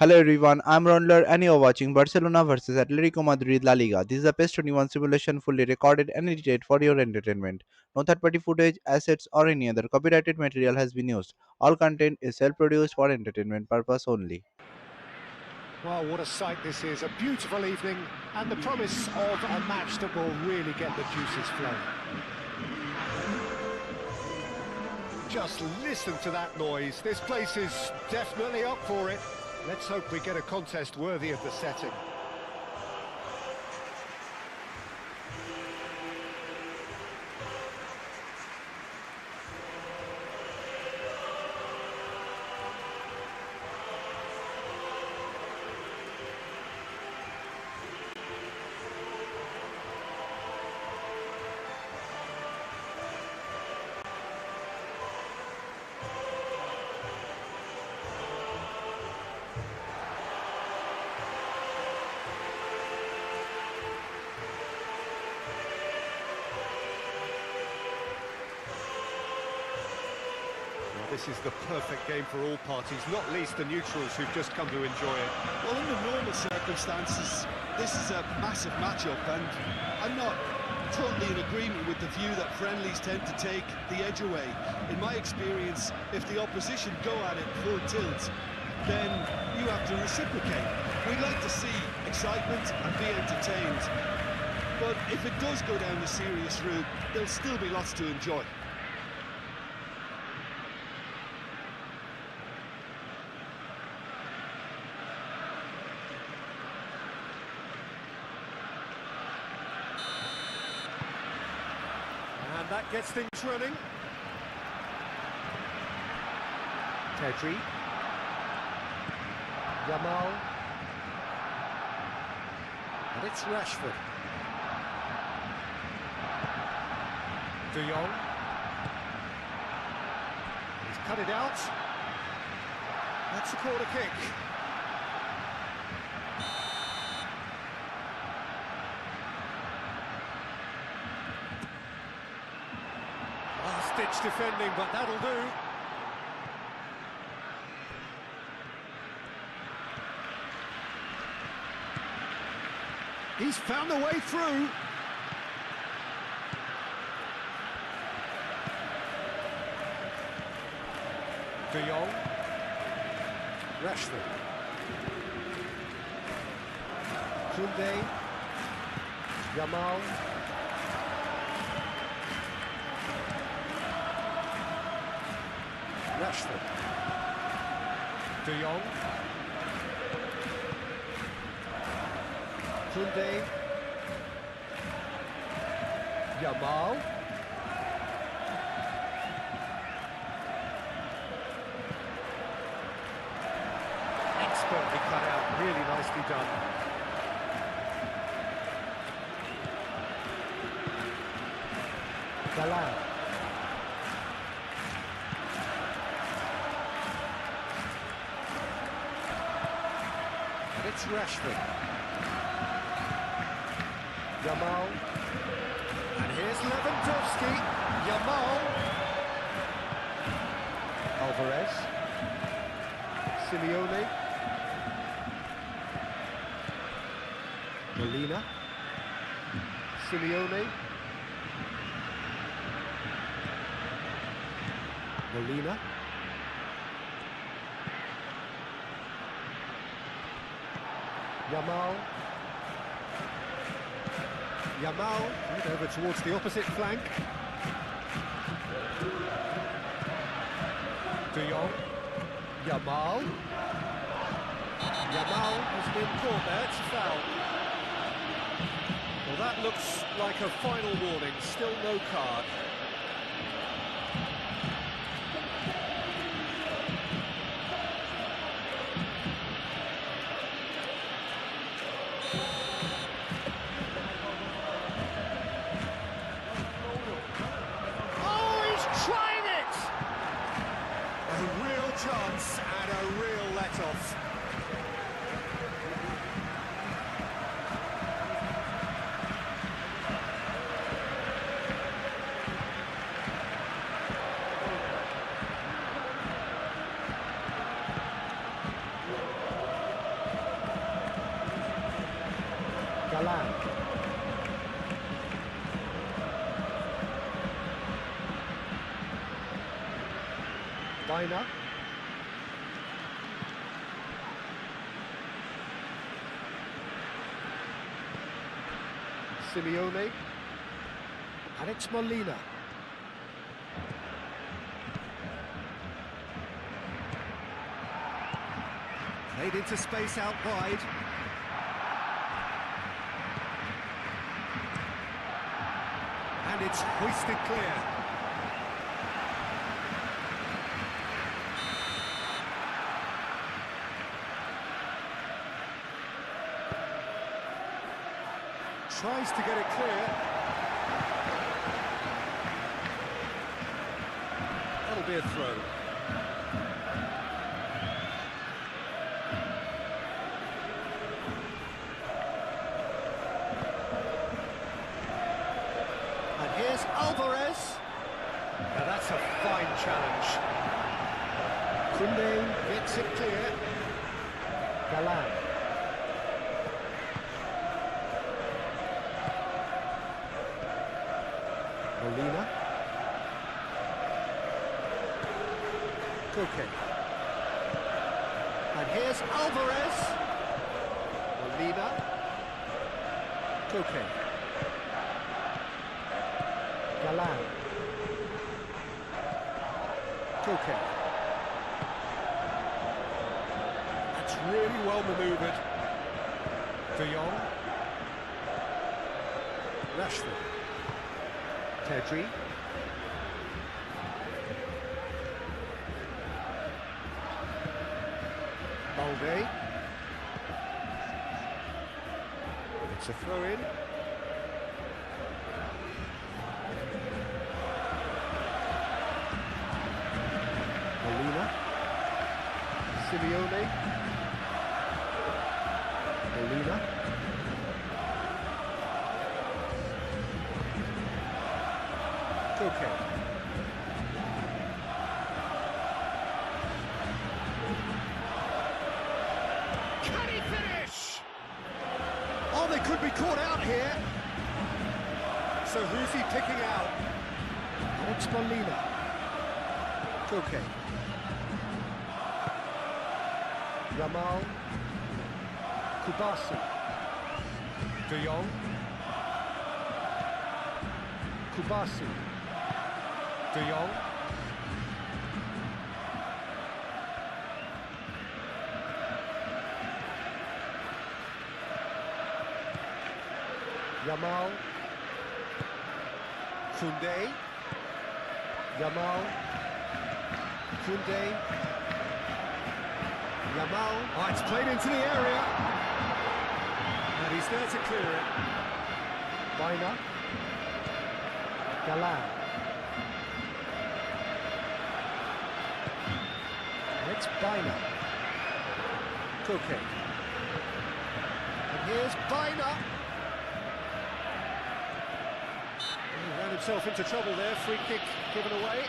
Hello everyone, I'm Ronler and you're watching Barcelona versus Atletico Madrid Laliga. This is a PES 21 simulation fully recorded and edited for your entertainment. No third-party footage, assets or any other copyrighted material has been used. All content is self-produced for entertainment purpose only. Well, what a sight this is. A beautiful evening and the promise of a match that will really get the juices flowing. Just listen to that noise. This place is definitely up for it. Let's hope we get a contest worthy of the setting. This is the perfect game for all parties, not least the neutrals who've just come to enjoy it. Well, under normal circumstances, this is a massive matchup, and I'm not totally in agreement with the view that friendlies tend to take the edge away. In my experience, if the opposition go at it full tilt, then you have to reciprocate. We'd like to see excitement and be entertained, but if it does go down the serious route, there'll still be lots to enjoy. And that gets things running. Pedri. Yamal. And it's Rashford. De Jong. He's cut it out. That's the corner kick. Last-ditch defending, but that'll do. He's found a way through. De Jong. Rashford. Koundé. Yamal. Rashford. De Jong. Koundé. Yamal. Expertly cut out, really nicely done. Galan. And it's Rashford. Yamal. And here's Lewandowski. Yamal. Alvarez. Simeone. Molina. Simeone. Molina. Yamal. Yamal, over towards the opposite flank. De Jong. Yamal. Yamal has been caught there, it's a foul. Well, that looks like a final warning, still no card. Chance and a real let-off. Galan. Bina. Simeone. And it's Molina. Played into space out wide. And it's hoisted clear. Tries to get it clear. That'll be a throw. And here's Alvarez. Now that's a fine challenge. Koundé gets it clear. Galan. Molina. Koke. And here's Alvarez. Molina. Koke. Galan. Koke. That's really well manoeuvred. De Jong. Rashford. Pedri. Balde. It's a throw-in. Molina. Simeone. Molina. Okay. Can he finish? Oh, they could be caught out here. So who's he picking out? Oh, it's Molina. Okay. Yamal. Kubasi. De Jong. Kubasi. De Jong. Yamal. Koundé. Yamal. Koundé. Yamal. Oh, it's played into the area. And he's there to clear it. Bina. Galan. It's Bina. Koke. And here's Bina. He ran himself into trouble there. Free kick given away.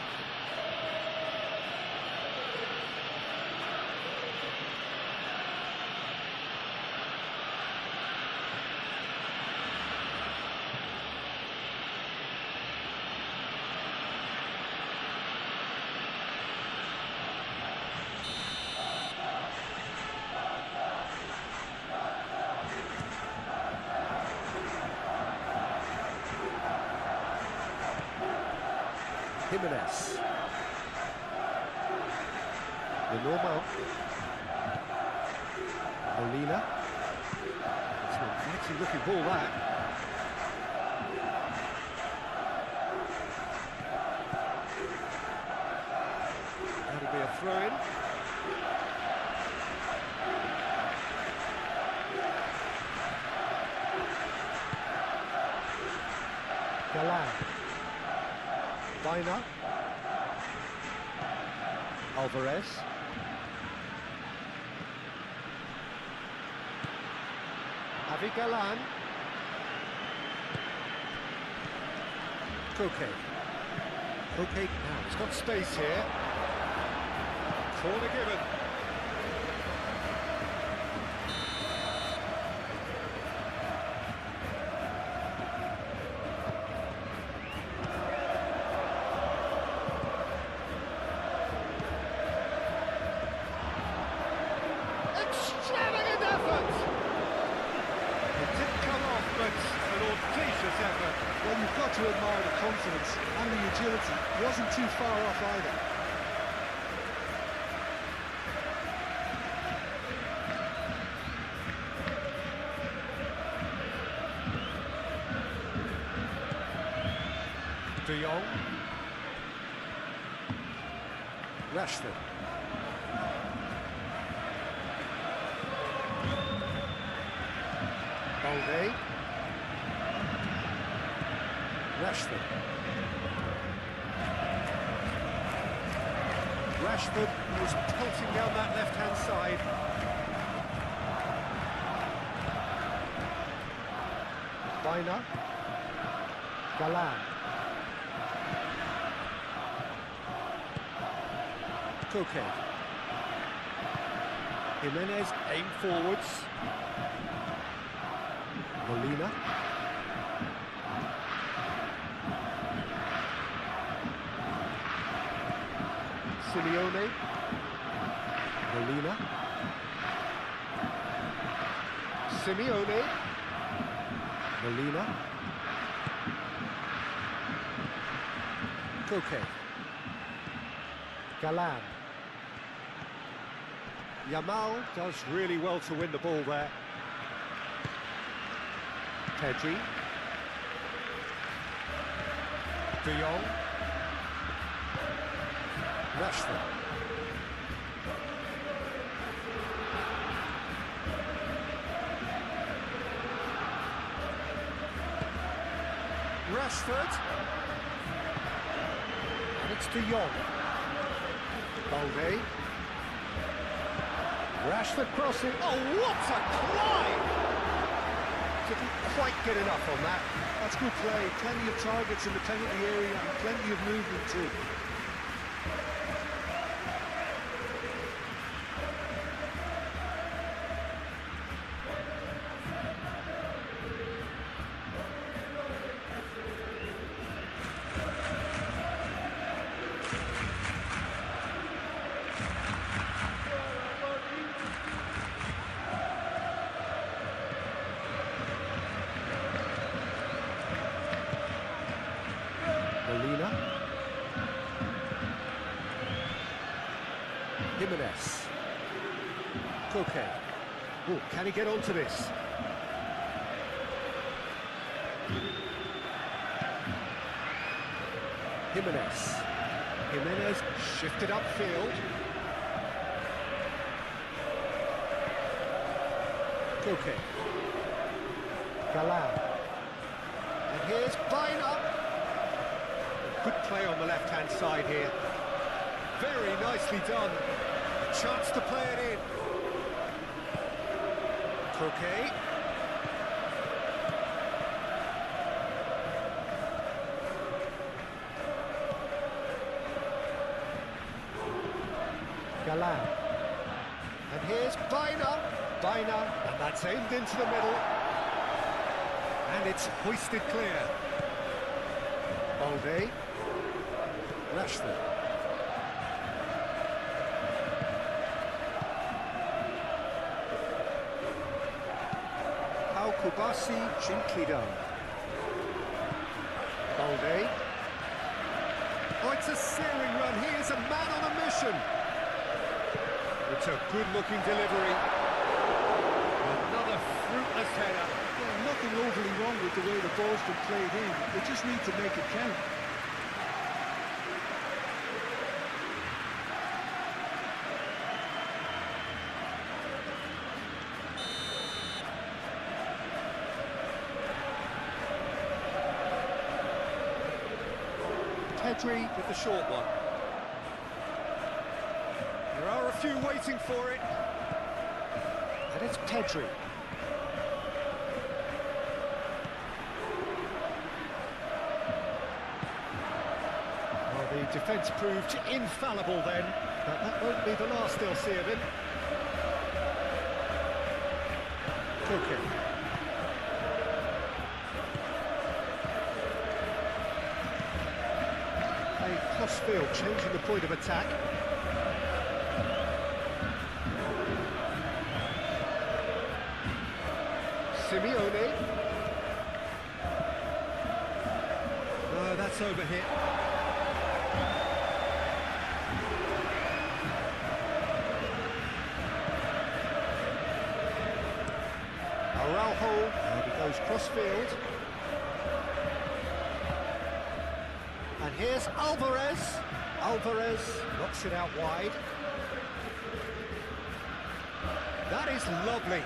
Jimenez. The normal. Molina. It's an inviting looking ball that. That'll be a throw-in. Galan. Bina. Alvarez. Javi Galan. Koke. Koke now, he's got space here. Corner given. to admire the confidence and the agility. Wasn't too far off either. De Jong. Rashford. Balde. Rashford. Rashford was pelting down that left-hand side. Bina. Galan. Koke. Jimenez aim forwards. Molina. Simeone. Molina. Simeone. Molina. Koke. Galan. Yamal does really well to win the ball there. Pedri. De Jong. Rashford. Rashford. And it's De Jong. Balde. Rashford crossing. Oh, what a try! Didn't quite get enough on that. That's good play. Plenty of targets in the penalty area and plenty of movement too. Molina. Jimenez. Koke. Oh, can he get onto this? Jimenez. Jimenez shifted upfield. Koke. Galan. And here's Bina. Good play on the left-hand side here. Very nicely done. A chance to play it in. Koke. Galan. And here's Bina. Bina. And that's aimed into the middle. And it's hoisted clear. Balde. Rashford. Pau Kubasi, gently done. Balde. Oh, it's a searing run. He is a man on a mission. It's a good-looking delivery. Another fruitless header. Yeah, nothing overly wrong with the way the ball's been played in. They just need to make it count. Pedri with the short one. There are a few waiting for it. And it's Pedri. Well, the defence proved infallible then, but that won't be the last they'll see of him. Koke. Crossfield changing the point of attack. Simeone. pass over here. Araujo, and he goes cross-field. And here's Alvarez. Alvarez knocks it out wide. That is lovely.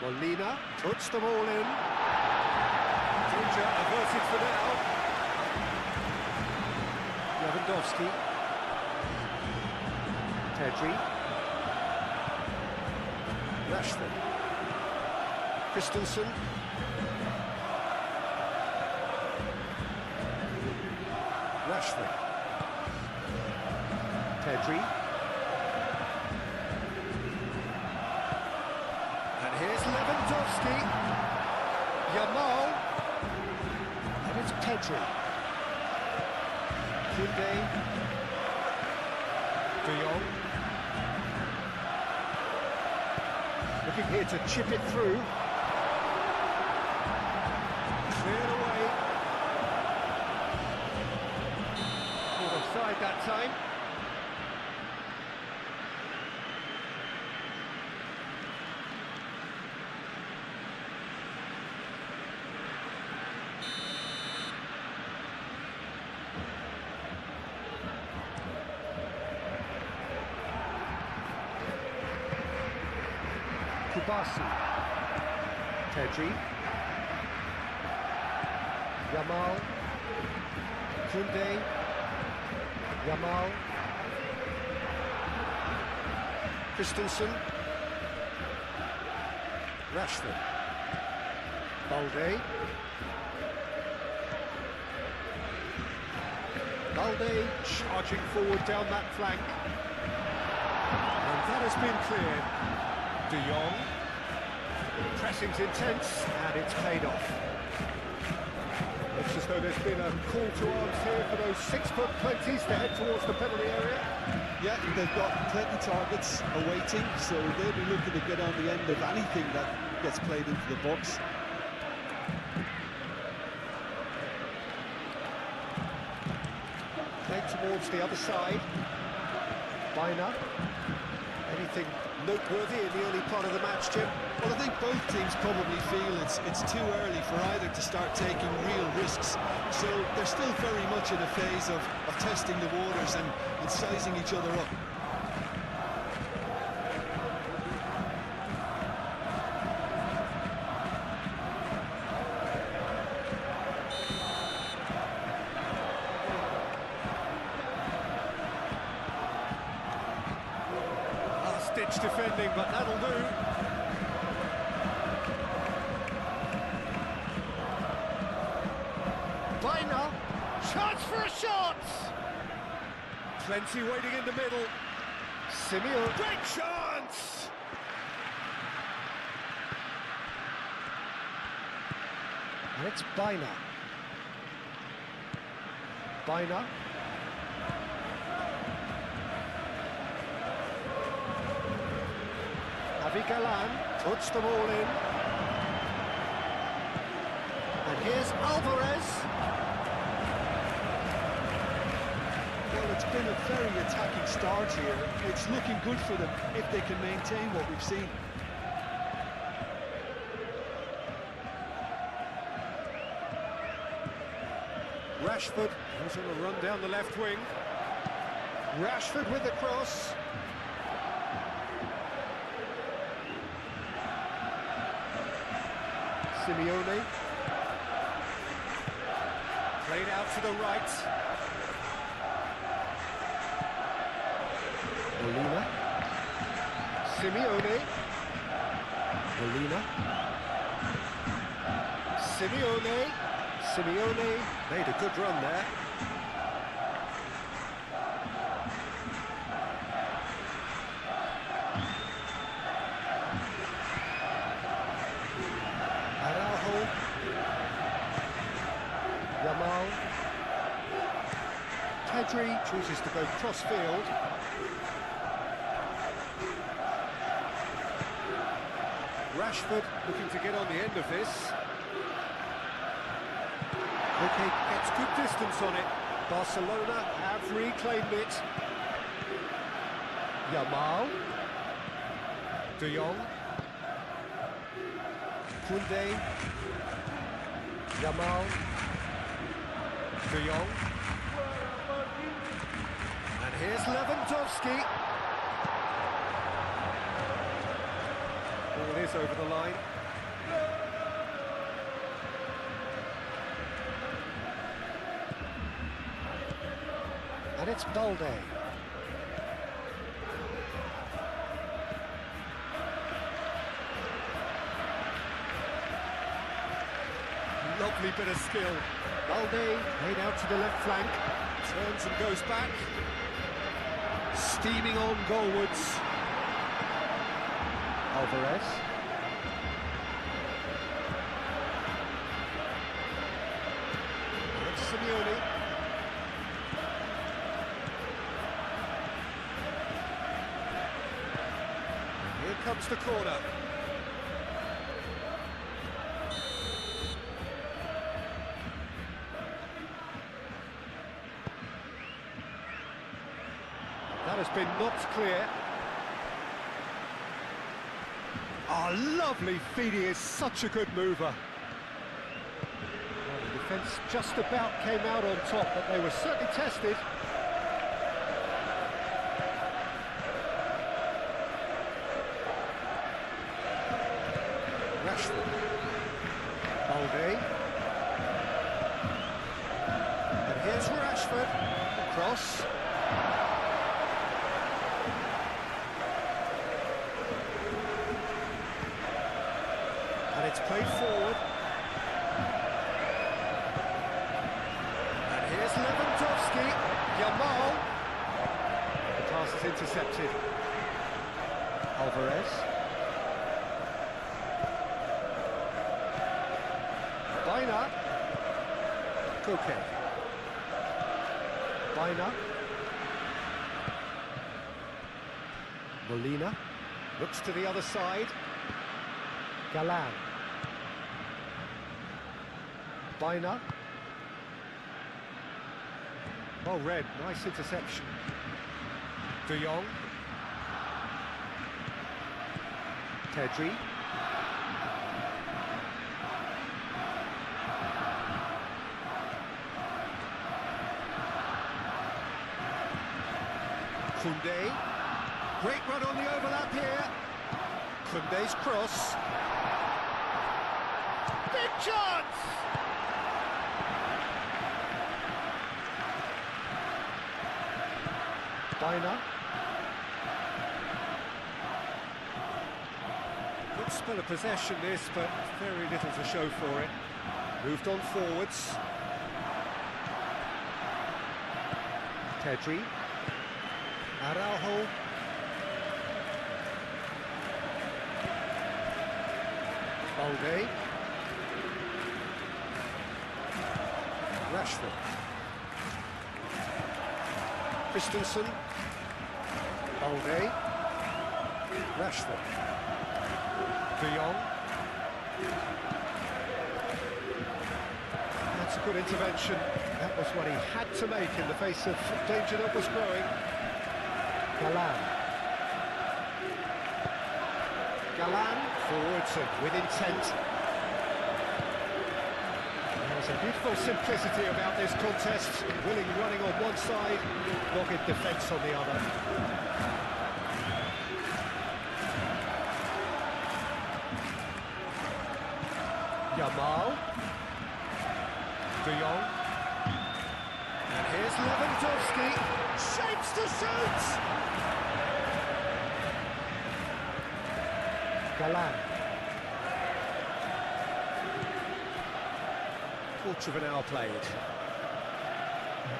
Molina puts them all in. Danger averted for now. Lewandowski. Pedri. Rashford. Christensen. Rashford. Pedri. And here's Lewandowski. Yamal. And it's Pedri. Koundé. De Jong. Looking here to chip it through. Cleared away. Caught offside that time. Kubasi. Pedri. Yamal. Koundé. Yamal. Christensen. Rashford. Balde. Balde charging forward down that flank. And that has been cleared. De Jong. Pressing's intense, and it's paid off. Looks as though there's been a call to arms here for those 6'20" to head towards the penalty area. Yeah, they've got plenty targets awaiting, so they'll be looking to get on the end of anything that gets played into the box. Played towards the other side. Bina. Anything noteworthy in the early part of the match, Jim? Well, I think both teams probably feel it's too early for either to start taking real risks. So they're still very much in a phase of testing the waters and sizing each other up. Last-ditch defending, but that'll do. Bina, chance for a shot! Plenty waiting in the middle. Simeone, great chance! And it's Bina. Bina. Javi Galan puts them all in. And here's Alvarez. Well, it's been a very attacking start here. It's looking good for them if they can maintain what we've seen. Rashford goes on a run down the left wing. Rashford with the cross. Simeone. Played out to the right. Molina. Simeone. Molina. Simeone. Simeone made a good run there. Araujo. Yamal. Pedri chooses to go cross-field. Rashford looking to get on the end of this. Okay, gets good distance on it. Barcelona have reclaimed it. Yamal. De Jong. Koundé. Yamal. De Jong. And here's Lewandowski. Ball is over the line. And it's Balde. Lovely bit of skill. Balde laid out to the left flank. Turns and goes back. Steaming on goalwards. Alvarez. It's Simeone. Here comes the corner. That has been knocked clear. Oh, lovely feed, he is such a good mover. Well, the defence just about came out on top, but they were certainly tested. Rashford. Balde. And here's Rashford. Cross. And it's played forward. And here's Lewandowski. Yamal. The pass is intercepted. Alvarez. Baina. Koke. Baina. Molina. Looks to the other side. Galan. Baina. Well read, nice interception. De Jong. Pedri. Koundé. Great run on the overlap here. Koundé's cross. Big chance! Baina. Good spell of possession this, but very little to show for it. Moved on forwards. Pedri. Araujo. Balde. Rashford. Christensen. Balde. Rashford. De Jong. That's a good intervention. That was what he had to make in the face of danger that was growing. Galan. Galan forwards and with intent. There's a beautiful simplicity about this contest. Willing running on one side, dogged defence on the other. Yamal. De Jong. And here's Lewandowski. Shapes to shoot! Galan. Quarter of an hour played.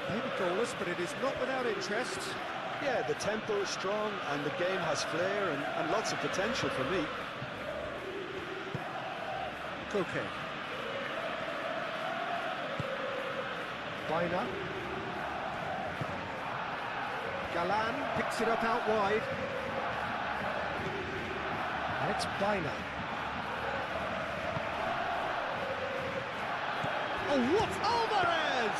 Maybe goalless, but it is not without interest. Yeah, the tempo is strong and the game has flair and lots of potential for me. Koke. Baina. Galan picks it up out wide. And it's Baina. Oh, what? Alvarez!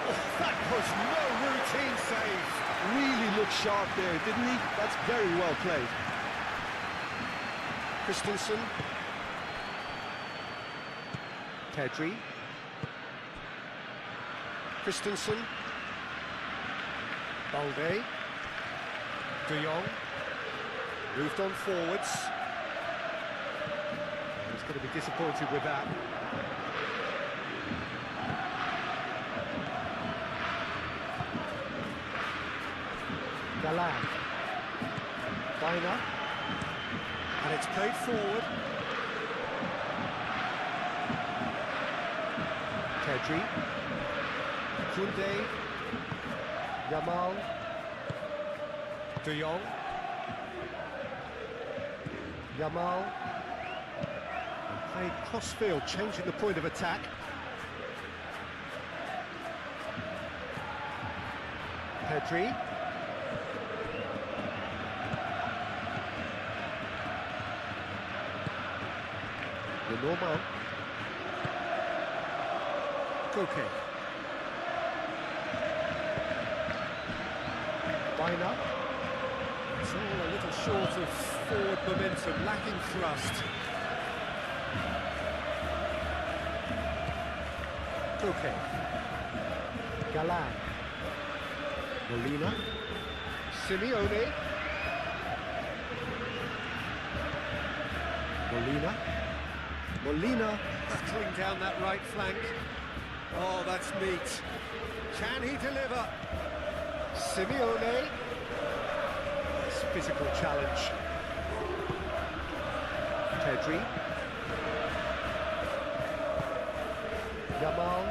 Oh, that was no routine save. Really looked sharp there, didn't he? That's very well played. Christensen. Pedri. Christensen. Balde. De Jong. Moved on forwards. He's going to be disappointed with that. Galan. Biner. And it's played forward. Pedri. Koundé. Yamal. De Jong. Yamal. And played cross-field, changing the point of attack. Pedri. Normal. Koke. Biner. It's all a little short of forward momentum, lacking thrust. Koke. Galan. Molina. Simeone. Molina. Molina battling down that right flank. Oh, that's neat. Can he deliver? Simeone. It's a physical challenge. Pedri. Yamal.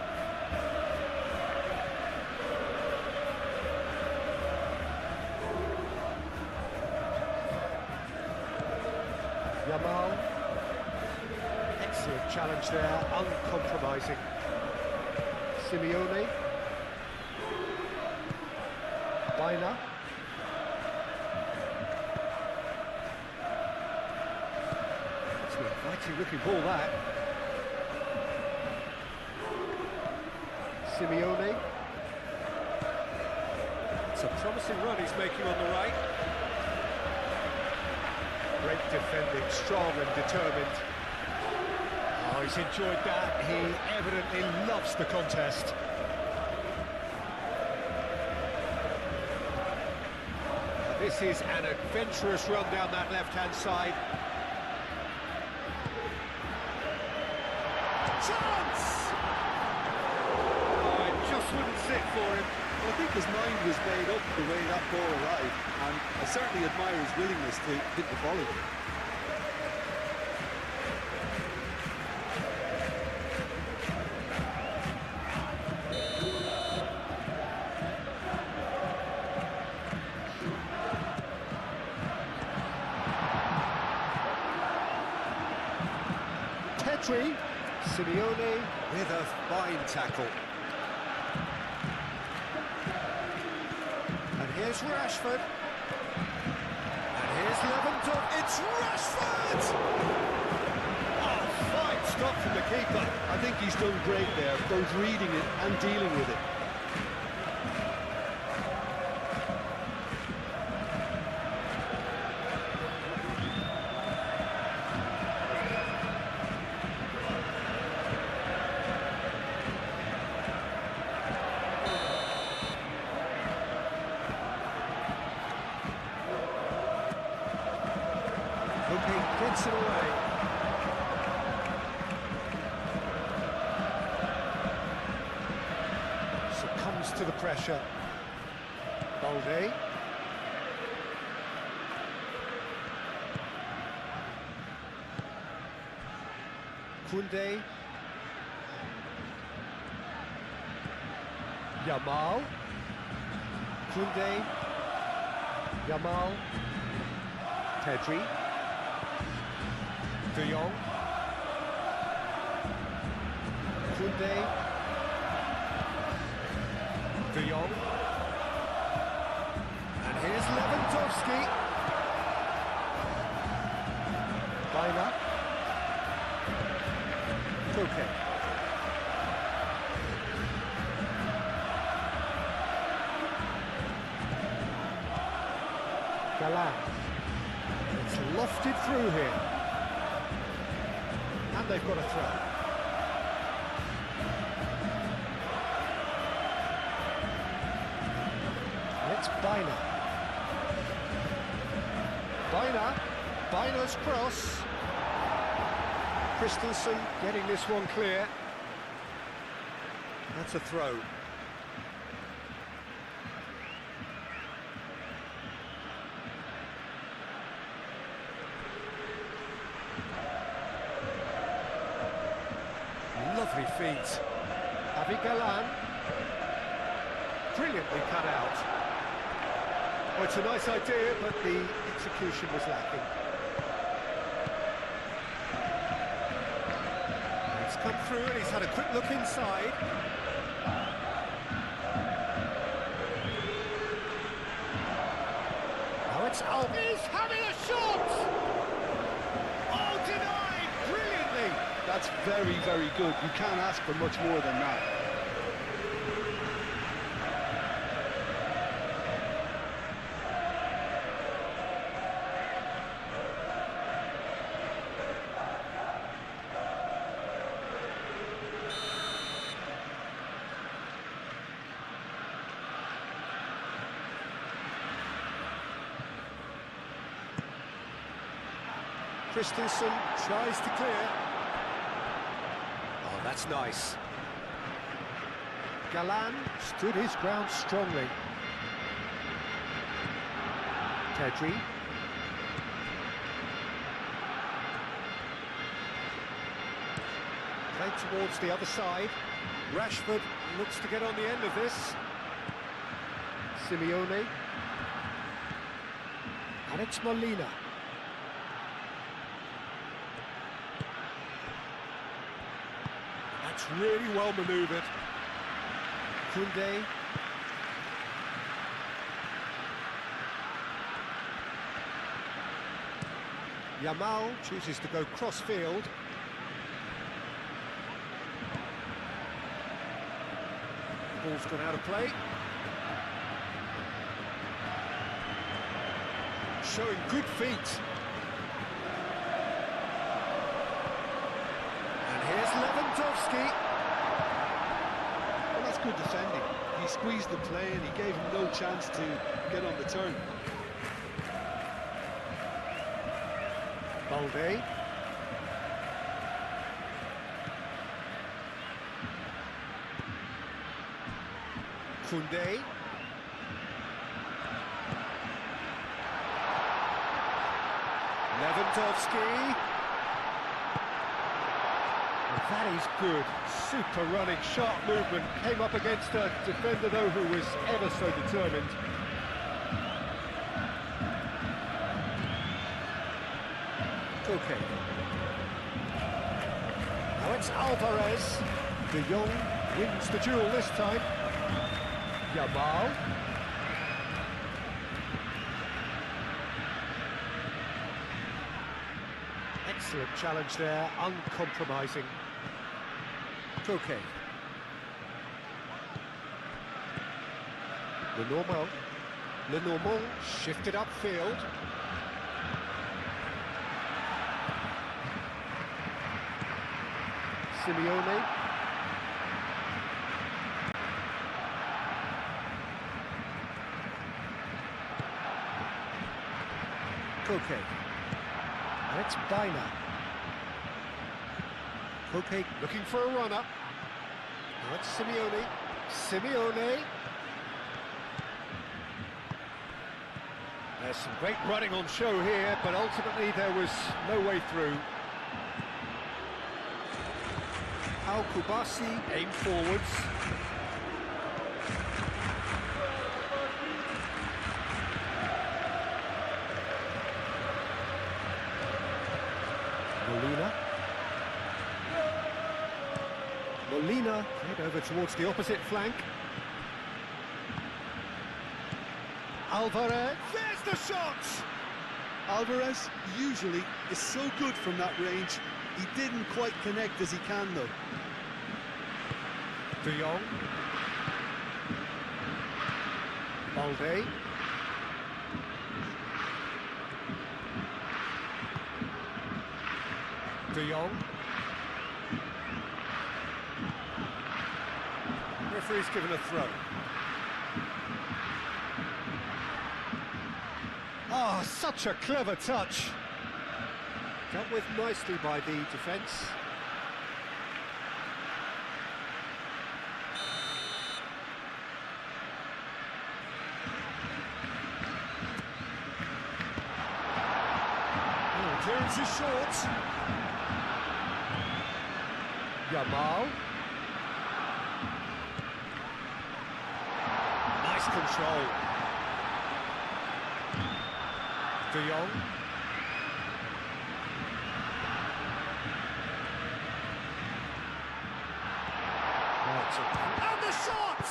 Yamal. Excellent challenge there, uncompromising. Simeone. Biner. It's an inviting looking ball, that. Simeone. It's a promising run he's making on the right. Great defending, strong and determined. Oh, he's enjoyed that. He evidently loves the contest. This is an adventurous run down that left-hand side. Chance! Oh, it just wouldn't sit for him. Well, I think his mind was made up the way that ball arrived, and I certainly admire his willingness to hit the volley. Pedri. Simeone with a fine tackle. And here's Rashford. And here's Lewandowski. It's Rashford! Oh, fine stop from the keeper. I think he's done great there, both reading it and dealing with it. Gets it away. Succumbs to the pressure. Balde. Koundé. Yamal. Koundé. Yamal. Pedri. De Jong. Koundé. De Jong. And here's Lewandowski. Biner. Koke. Galan. It's lofted through here. And they've got a throw. It's Biner. Biner's cross. Christensen getting this one clear. That's a throw. Lovely feet. Avi Galan. Brilliantly cut out. Well, it's a nice idea, but the execution was lacking. He's come through and he's had a quick look inside. Now it's out. He's having a shot! Oh, denied! Brilliantly! That's very, very good. You can't ask for much more than that. Christensen tries to clear. Oh, that's nice. Galan stood his ground strongly. Tedri. Played towards the other side. Rashford looks to get on the end of this. Simeone. And it's Molina. That's really well manoeuvred. Koundé. Yamal chooses to go cross-field. Ball's gone out of play. Showing good feet. And here's Lewandowski. Well, that's good defending. He squeezed the play and he gave him no chance to get on the turn. Balde. Koundé. Lewandowski. That is good. Super running, sharp movement. Came up against a defender, though, who was ever so determined. Okay. Now it's Alvarez. De Jong wins the duel this time. Yamal. Excellent challenge there, uncompromising. Koke. Lenormand shifted upfield. Simeone. Koke. And it's Biner. Koke looking for a run-up. Now it's Simeone. Simeone. There's some great running on show here, but ultimately there was no way through. Al-Kubasi aim forwards. Molina played over towards the opposite flank. Alvarez. There's the shot! Alvarez usually is so good from that range. He didn't quite connect as he can, though. De Jong. Balde. De Jong. Referee's given a throw. Ah, such a clever touch. Dealt with nicely by the defence. Clearance is short. Yamal. Nice control. De Jong. And the shot!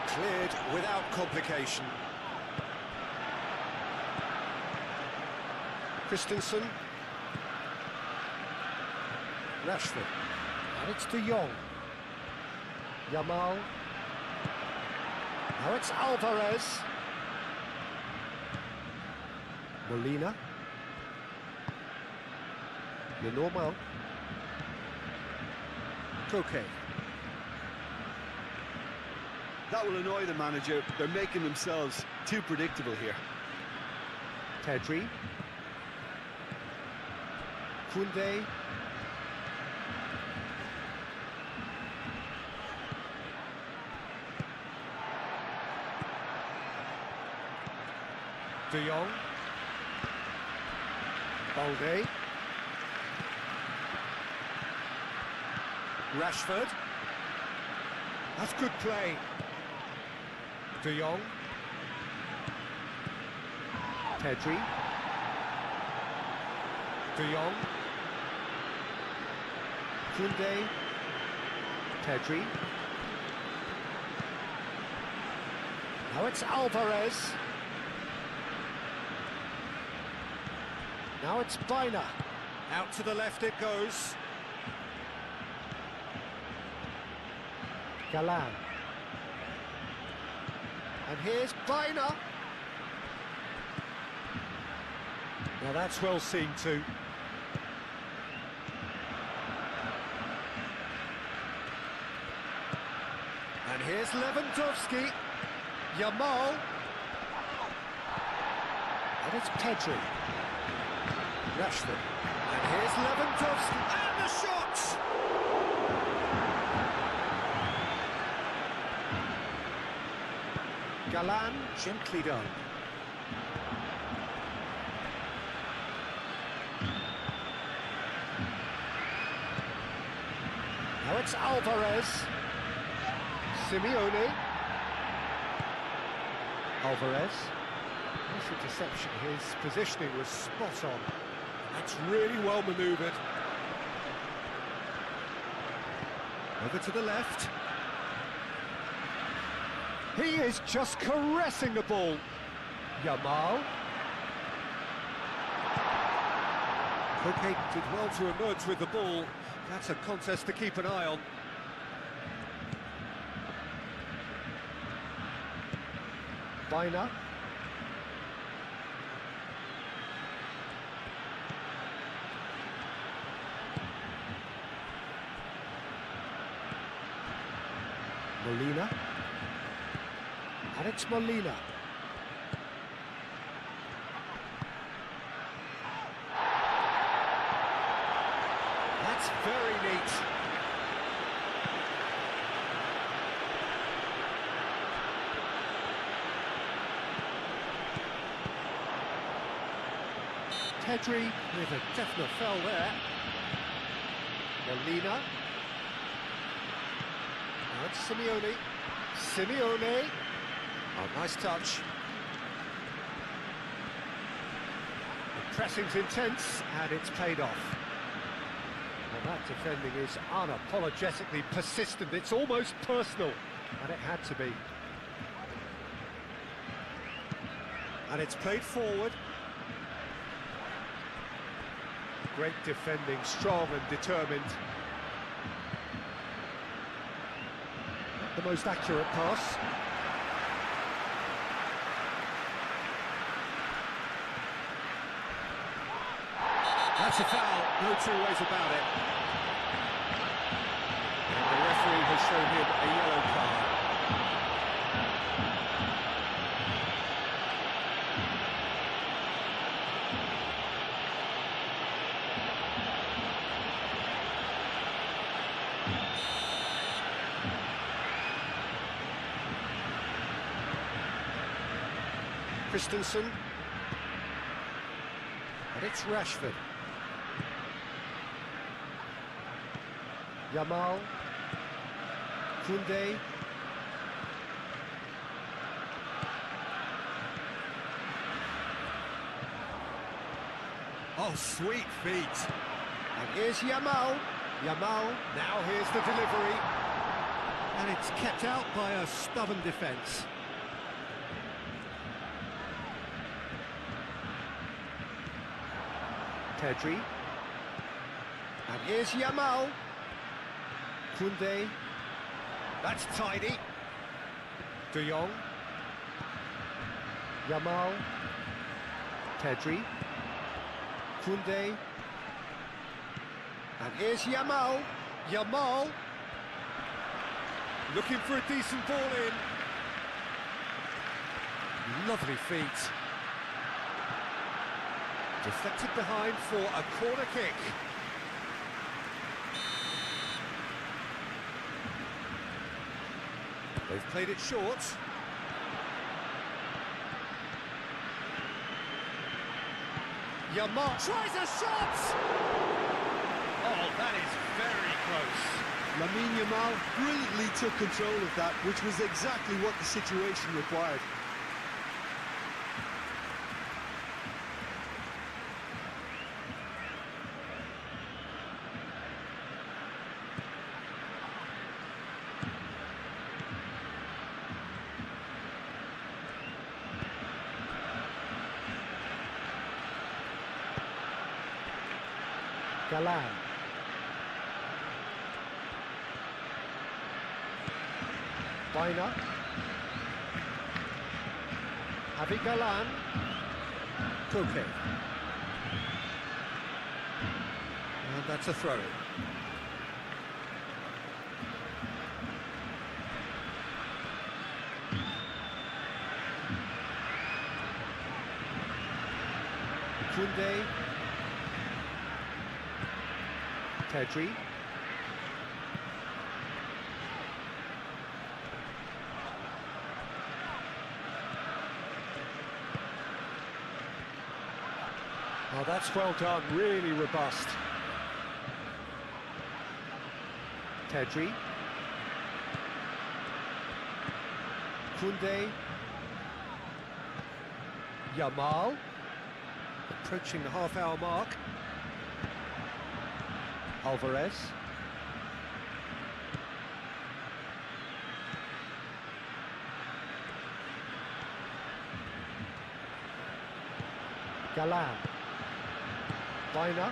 Cleared without complication. Christensen. Rashford. And it's De Jong. Yamal. Now it's Alvarez. Molina. Lenormand. Koke. That will annoy the manager. They're making themselves too predictable here. Pedri. Koundé. De Jong. Balde. Rashford. That's good play. De Jong. Pedri. De Jong. Koundé. Pedri. Now it's Alvarez. Now it's Bina. Out to the left it goes. Galan. And here's Bina. Now that's well seen too. And here's Lewandowski. Yamal. And it's Pedri. Rashford. And here's Lewandowski. And the shot! Galan, gently done. Now it's Alvarez. Simeone. Alvarez. Nice interception. His positioning was spot on. That's really well manoeuvred. Over to the left. He is just caressing the ball. Yamal. Koke did well to emerge with the ball. That's a contest to keep an eye on. Bina. Molina. And it's Molina. That's very neat. Pedri with a definite foul there. Molina. Now it's Simeone. Simeone. Oh, nice touch. The pressing's intense, and it's paid off. Well, that defending is unapologetically persistent. It's almost personal, and it had to be. And it's played forward. Great defending, strong and determined. Not the most accurate pass. That's a foul, no two ways about it. And the referee has shown him a yellow card. Christensen. And it's Rashford. Yamal. Koundé. Oh, sweet feet. And here's Yamal. Yamal, now here's the delivery. And it's kept out by a stubborn defence. Pedri. And here's Yamal. Koundé. That's tidy. De Jong. Yamal. Pedri. Koundé. And here's Yamal. Yamal. Looking for a decent ball in. Lovely feet. Deflected behind for a corner kick. They've played it short. Yamal tries a shot! Oh, that is very close. Lamine Yamal brilliantly took control of that, which was exactly what the situation required. Galan. Biner. Javi Galan. Koke. And that's a throw. Koundé. Pedri. Oh, that's well done, really robust. Pedri. Koundé. Yamal. Approaching the half-hour mark. Alvarez. Galan. Biner.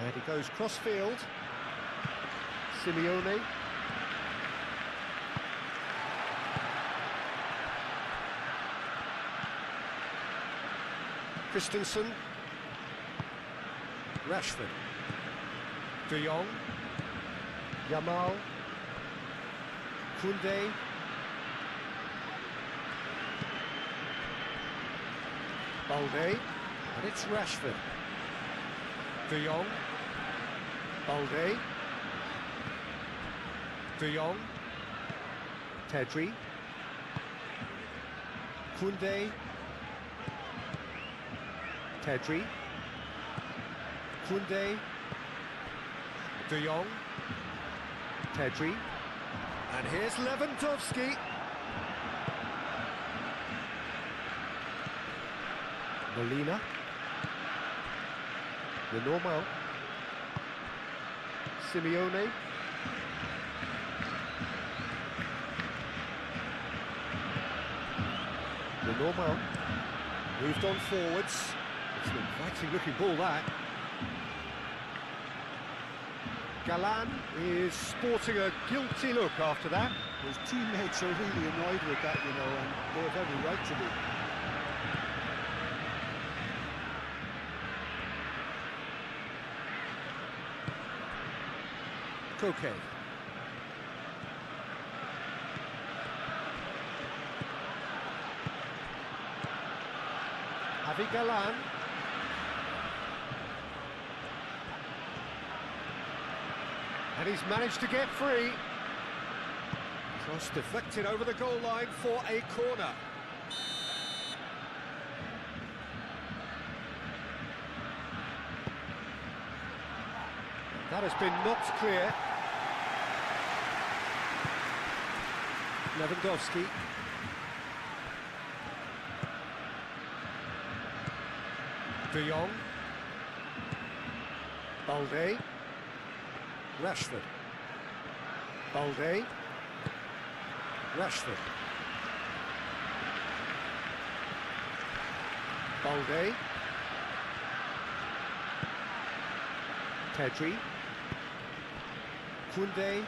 And he goes cross-field. Simeone. Christensen. Rashford. De Jong. Yamal. Koundé. Balde. And it's Rashford. De Jong. Balde. De Jong. Pedri. Koundé. Pedri. Koundé. De Jong. Pedri. And here's Lewandowski. Molina. The normal. Simeone. The normal. Moved on forwards. It's an inviting looking ball, that. Galan is sporting a guilty look after that. His teammates are really annoyed with that, you know, and they have every right to be. Koke. Javi Galan. And he's managed to get free. Cross deflected over the goal line for a corner. That has been knocked clear. Lewandowski. De Jong. Balde. Rashford. Balde. Rashford. Balde. Pedri. Koundé.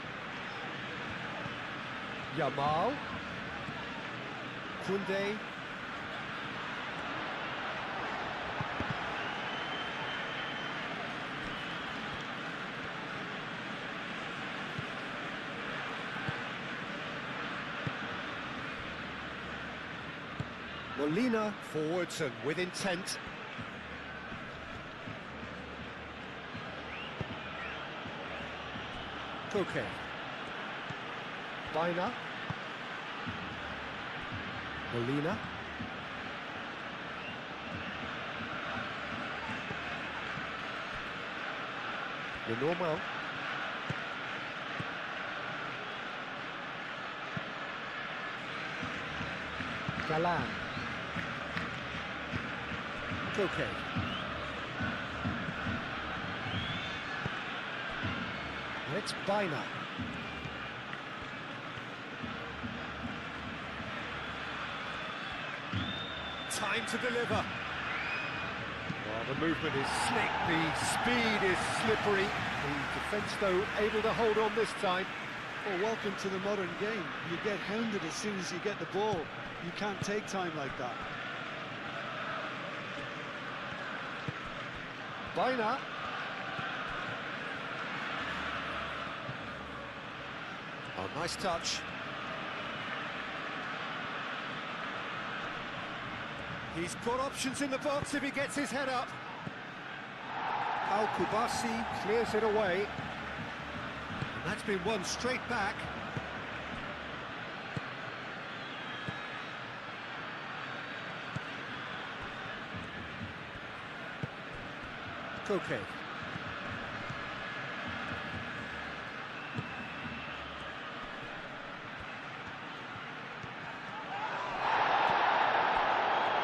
Yamal. Koundé. Molina forwards and with intent. Koke. Baina. Molina. Lenormand. Galan. Koke. And it's Baina. Time to deliver. Well, the movement is slick, the speed is slippery. The defence, though, able to hold on this time. Well, welcome to the modern game. You get hounded as soon as you get the ball. You can't take time like that. Baina. Oh, nice touch. He's got options in the box if he gets his head up. Al-Kubasi clears it away. And that's been won straight back. Koke.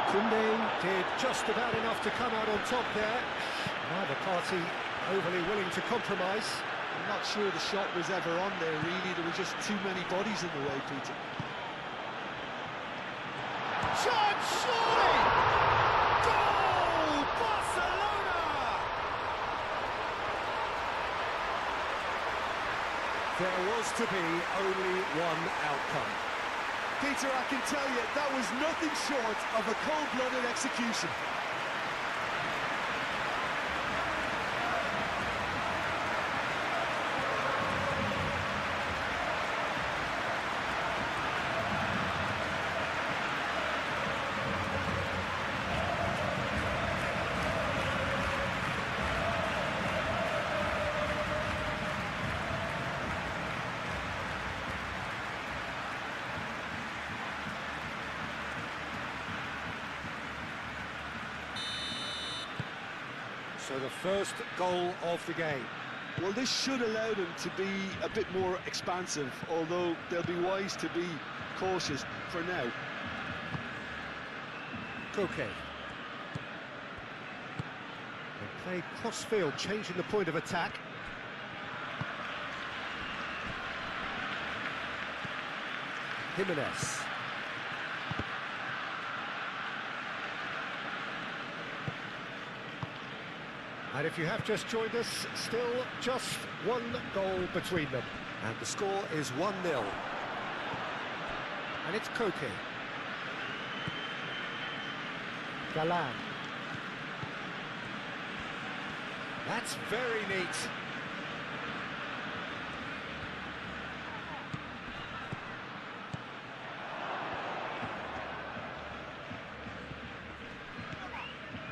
Koundé did just about enough to come out on top there. Neither party overly willing to compromise. I'm not sure the shot was ever on there, really. There were just too many bodies in the way, Peter. Shot, surely! Goal! Barcelona! There was to be only one outcome. Peter, I can tell you, that was nothing short of a cold-blooded execution. So the first goal of the game. Well, this should allow them to be a bit more expansive, although they'll be wise to be cautious for now. Koke. They play cross-field, changing the point of attack. Jimenez. And if you have just joined us, still just one goal between them. And the score is 1-0. And it's Koke. Galan. That's very neat.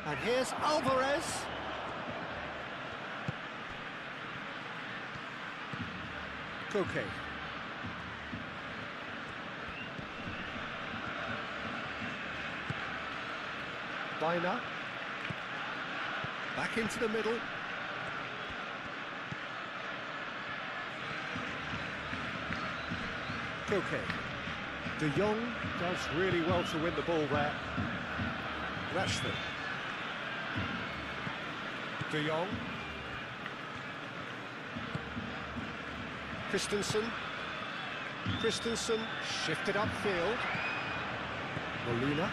And here's Alvarez. Koke. Bina. Back into the middle. Koke. De Jong does really well to win the ball there. Rashford. De Jong. Christensen. Christensen shifted upfield. Molina.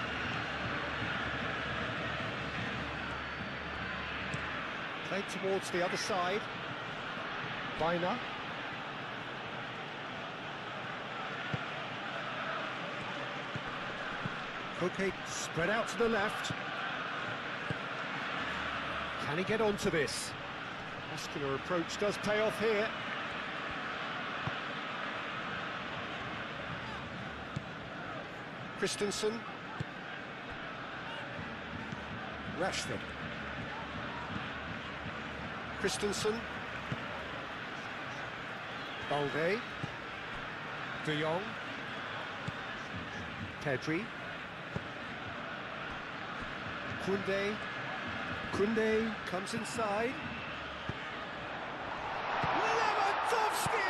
Played towards the other side. Bina. Koke spread out to the left. Can he get onto this? Muscular approach does pay off here. Christensen. Rashford. Christensen. Balde. De Jong. Pedri. Koundé. Koundé comes inside. Lewandowski!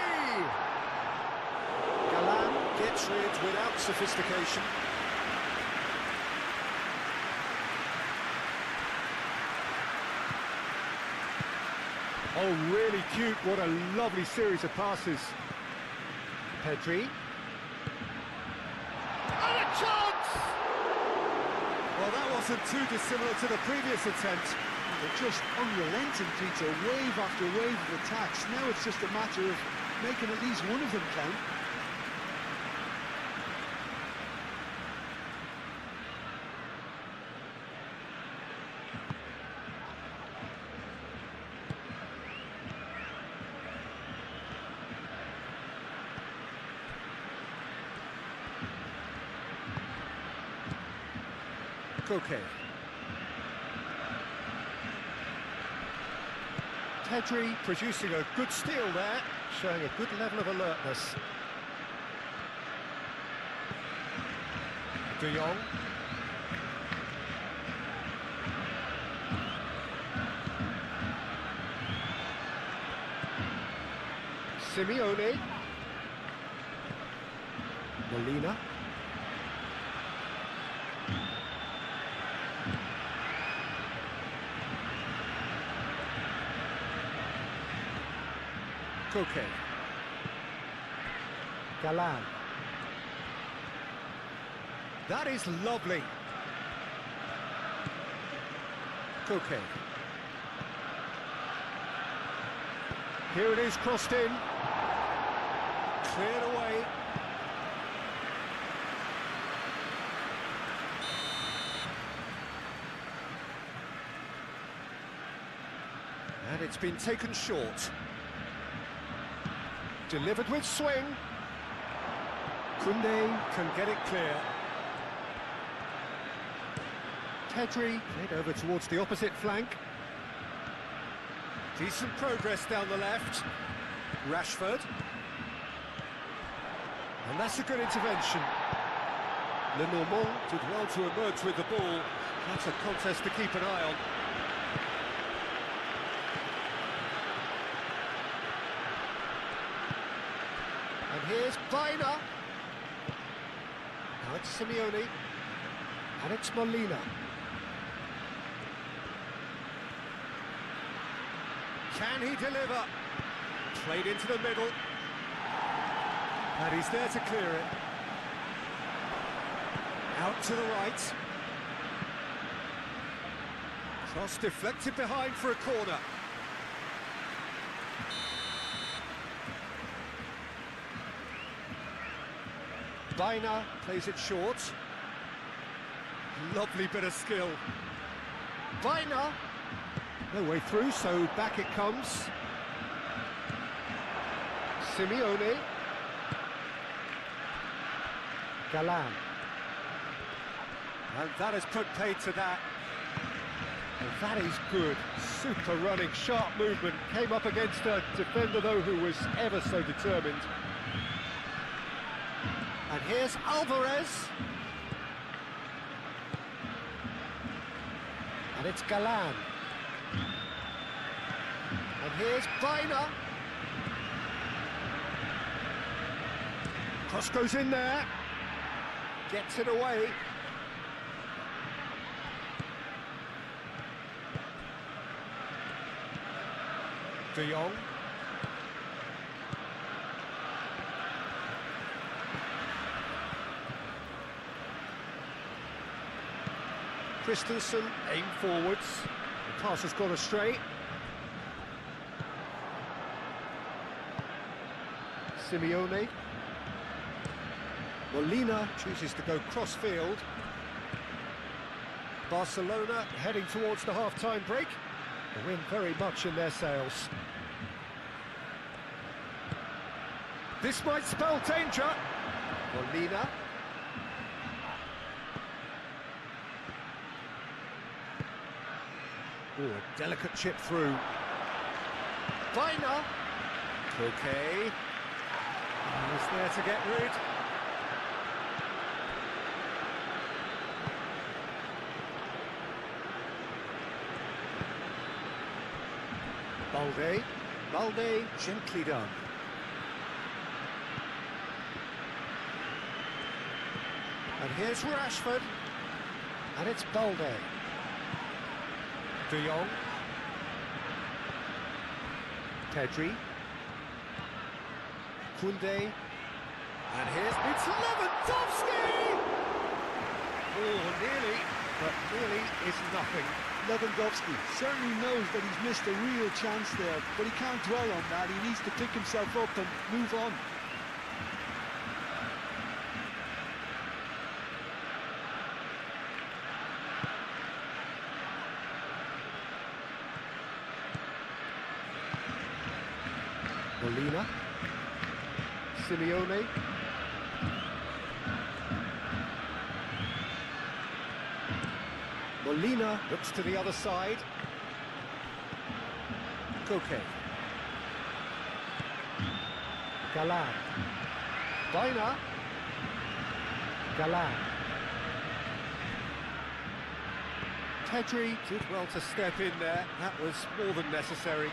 Galan gets rid without sophistication. Oh, really cute. What a lovely series of passes. Pedri. And a chance! Well, that wasn't too dissimilar to the previous attempt. They're just unrelenting, Peter, wave after wave of attacks. Now it's just a matter of making at least one of them count. Koke. Pedri producing a good steal there, showing a good level of alertness. De Jong. Simeone. Molina. Koke. Galan. That is lovely. Koke. Here it is, crossed in. Cleared away. And it's been taken short. Delivered with swing. Koundé can get it clear. Pedri played over towards the opposite flank. Decent progress down the left. Rashford. And that's a good intervention. Lenormand did well to emerge with the ball. That's a contest to keep an eye on. And here's Bina. Now it's Simeone. And it's Molina. Can he deliver? Played into the middle. And he's there to clear it. Out to the right. Cross deflected behind for a corner. Baina plays it short. Lovely bit of skill. Baina. No way through, so back it comes. Simeone. Galan. And that has put paid to that. And that is good. Super running, sharp movement. Came up against a defender, though, who was ever so determined. And here's Alvarez. And it's Galan. And here's Baina. Cross goes in there. Gets it away. De Jong. Christensen aimed forwards. The pass has gone astray. Simeone. Molina chooses to go cross-field. Barcelona heading towards the half-time break. The wind very much in their sails. This might spell danger. Molina. Oh, a delicate chip through. Baina. Okay. He's there to get rid. Balde, gently done. And here's Rashford. And it's Balde. De Jong. Pedri. Koundé. And here's it's Lewandowski! Oh, nearly, but nearly is nothing. Lewandowski certainly knows that he's missed a real chance there, but he can't dwell on that. He needs to pick himself up and move on. Molina. Simeone. Molina looks to the other side. Koke. Galan. Baina. Galan. Pedri did well to step in there. That was more than necessary.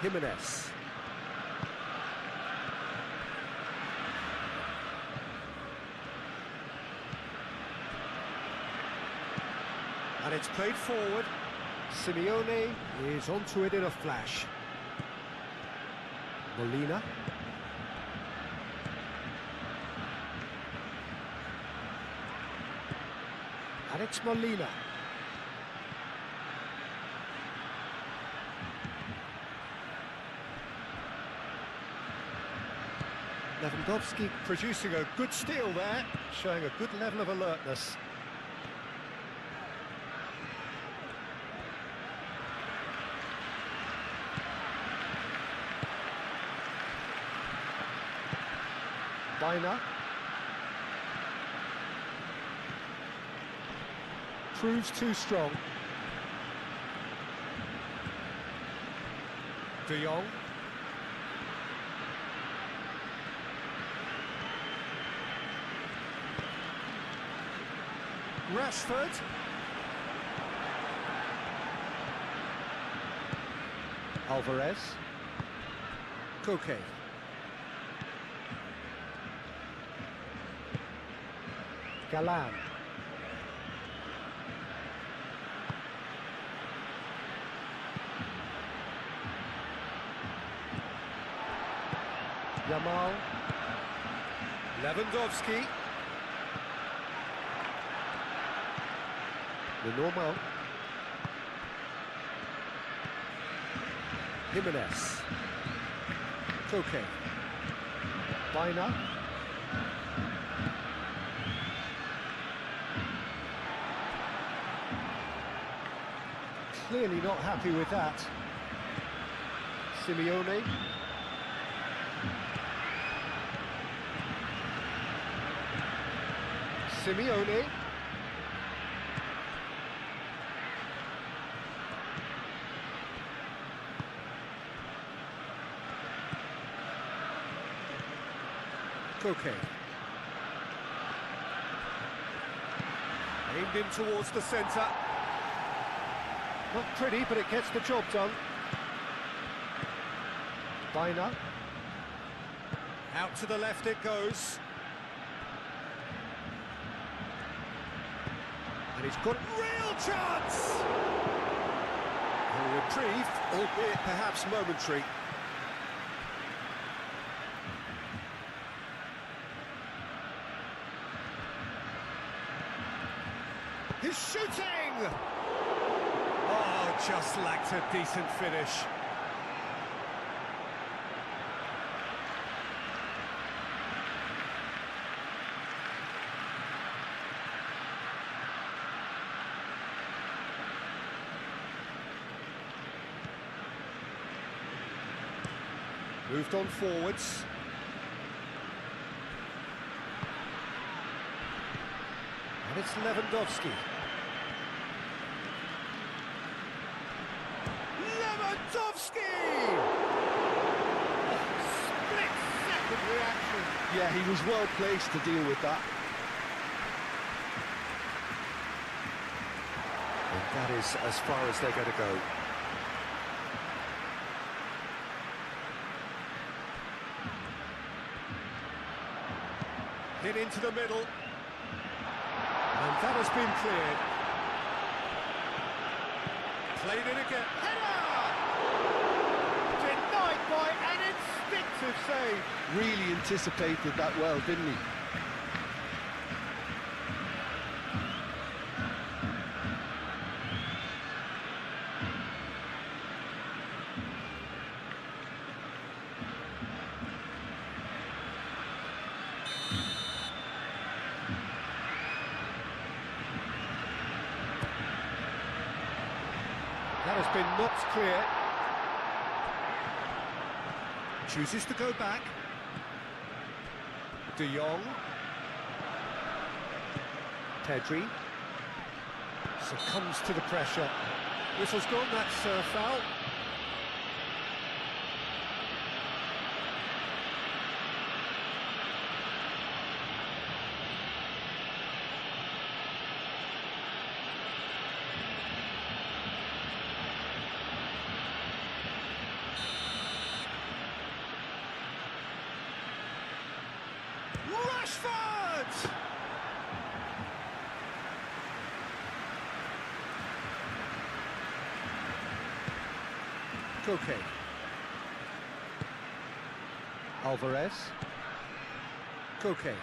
Jimenez. And it's played forward. Simeone is onto it in a flash. Molina. And it's Molina. Lewandowski producing a good steal there, showing a good level of alertness. Baina. Proves too strong. De Jong. Rashford. Alvarez. Koke. Galan. Yamal. Lewandowski. Jimenez. Koke. Bina. Clearly not happy with that. Simeone. Simeone. Koke. Aimed in towards the centre. Not pretty, but it gets the job done. Bina. Out to the left it goes. And he's got real chance! A reprieve, albeit perhaps momentary. He's shooting! Oh, just lacked a decent finish. Moved on forwards. And it's Lewandowski. Lewandowski! Split-second reaction. Yeah, he was well placed to deal with that. And that is as far as they're going to go. Hit into the middle. And that has been cleared. Played in again. Header! Denied by an instinctive save. Really anticipated that well, didn't he? That has been knocked clear. Chooses to go back. De Jong. Pedri. Succumbs to the pressure. Whistle's gone, that's foul. Rashford! Koke. Alvarez. Koke.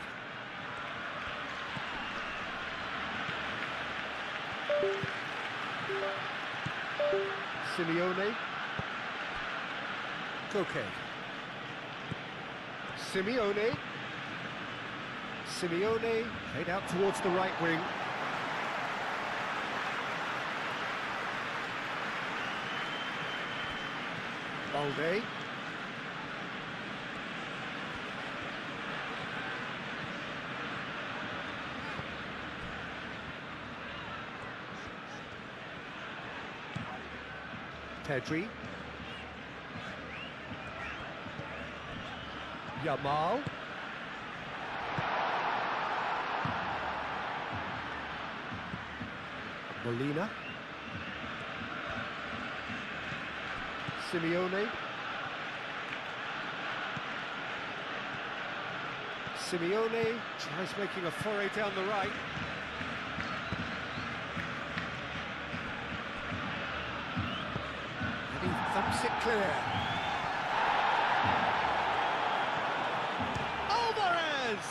Simeone. Koke. Simeone. Simeone, played out towards the right wing. Balde. Pedri. Yamal. Molina. Simeone. Simeone tries making a foray down the right. And he thumps it clear. Alvarez!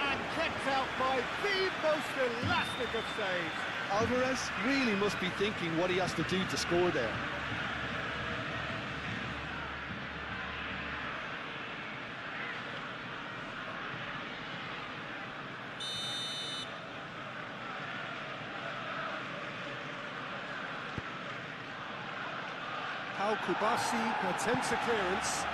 And kept out by the most elastic of saves. Alvarez really must be thinking what he has to do to score there. Now Kubasi attempts a clearance.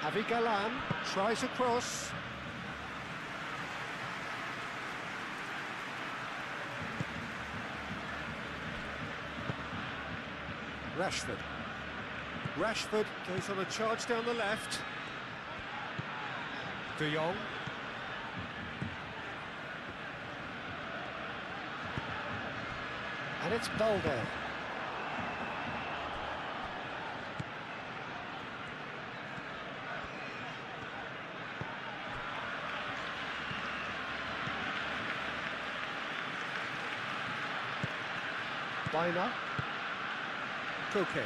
Avi Galan tries a cross. Rashford. Rashford goes on a charge down the left. De Jong. And it's Balde. Baina. Koke.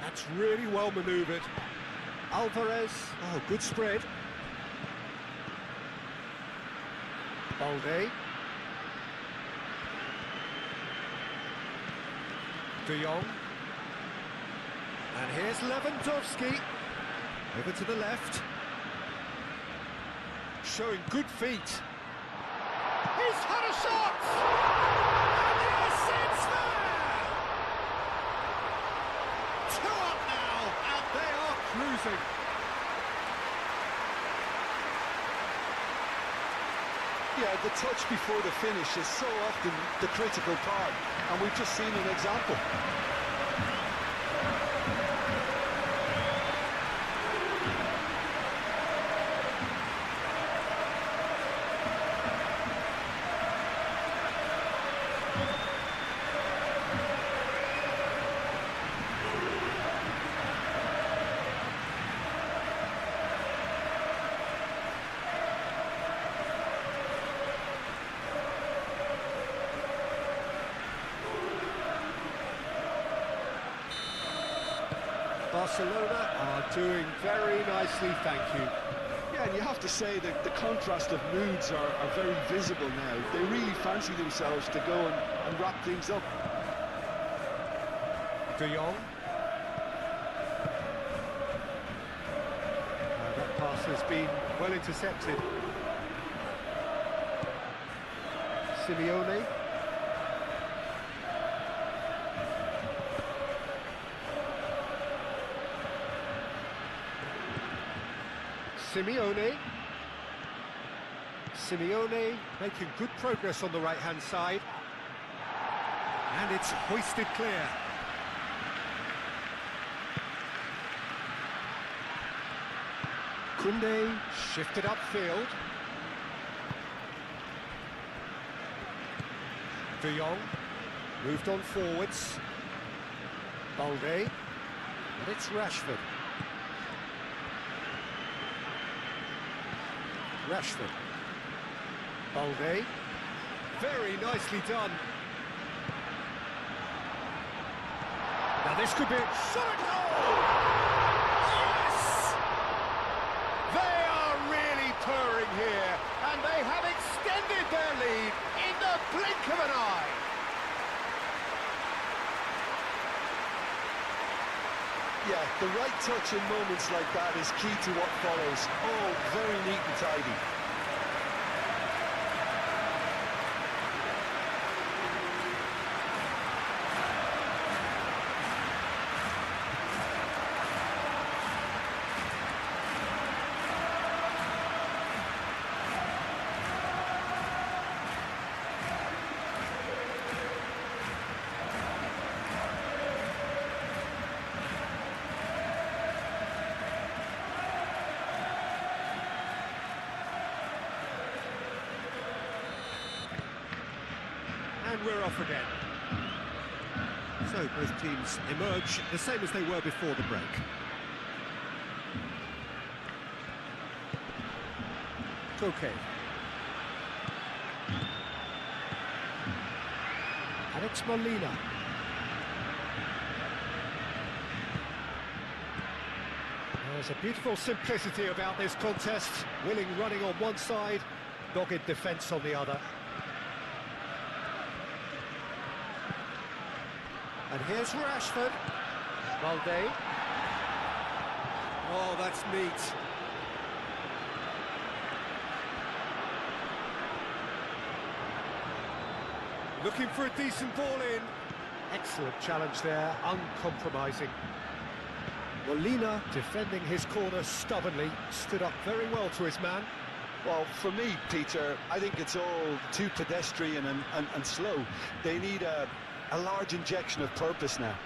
That's really well manoeuvred. Alvarez. Oh, good spread. Balde. De Jong. And here's Lewandowski. Over to the left. Showing good feet. He's had a shot! And yes, it's there! 2 up now, and they are cruising. Yeah, the touch before the finish is so often the critical part, and we've just seen an example. Barcelona are doing very nicely, thank you. Yeah, and you have to say that the contrast of moods are very visible now. They really fancy themselves to go and wrap things up. De Jong. That pass has been well intercepted. Simeone. Simeone making good progress on the right-hand side. And it's hoisted clear. Koundé shifted upfield. De Jong moved on forwards. Balde. And it's Rashford. Rashford. Balde. Very nicely done. Now this could be a shot at goal! Yes! They are really purring here, and they have extended their lead in the blink of an eye. Yeah, the right touch in moments like that is key to what follows. Oh, very neat and tidy. And we're off again. So both teams emerge the same as they were before the break. Koke. Alex Molina. There's a beautiful simplicity about this contest. Willing running on one side, dogged defence on the other. And here's Rashford. Balde. Oh, that's neat. Looking for a decent ball in. Excellent challenge there, uncompromising. Molina defending his corner stubbornly, stood up very well to his man. Well, for me, Peter, I think it's all too pedestrian and slow. They need a large injection of purpose now.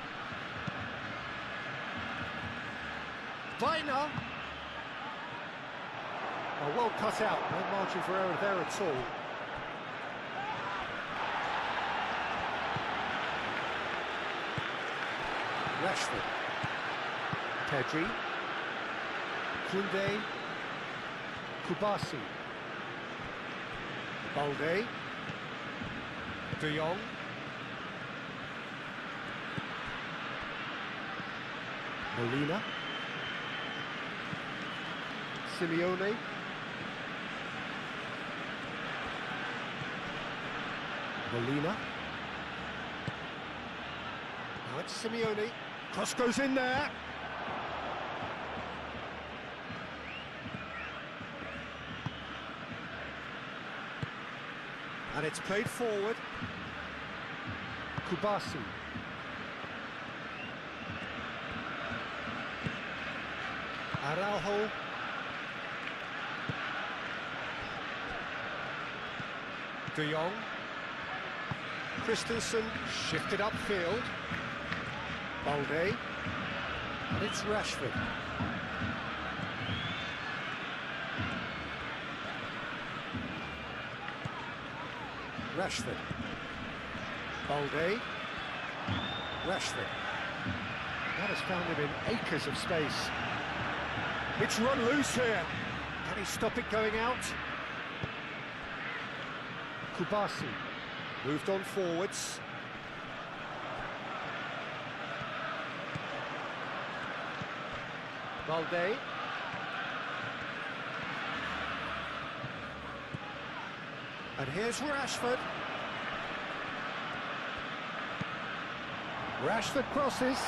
Weiner! Oh, well cut out, no margin for error there at all. Rashford. Pedri. Koundé. Kubasi. Balde. De Jong. Molina. Simeone. Molina. Now it's Simeone. Cross goes in there. And it's played forward. Kubasi. Araujo. De Jong. Christensen shifted upfield. Balde. And it's Rashford. Rashford. Balde. Rashford. That has found him in acres of space. It's run loose here. Can he stop it going out? Kubasi. Moved on forwards. Balde. And here's Rashford. Rashford crosses.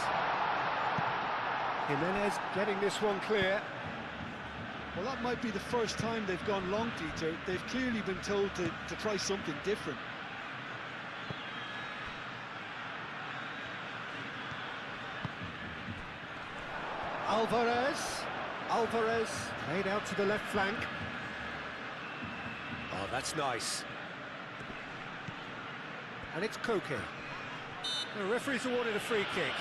Jimenez getting this one clear. Well, that might be the first time they've gone long, Peter. They've clearly been told to try something different. Alvarez played out to the left flank. Oh, that's nice. And it's Koke. The referee's awarded a free kick.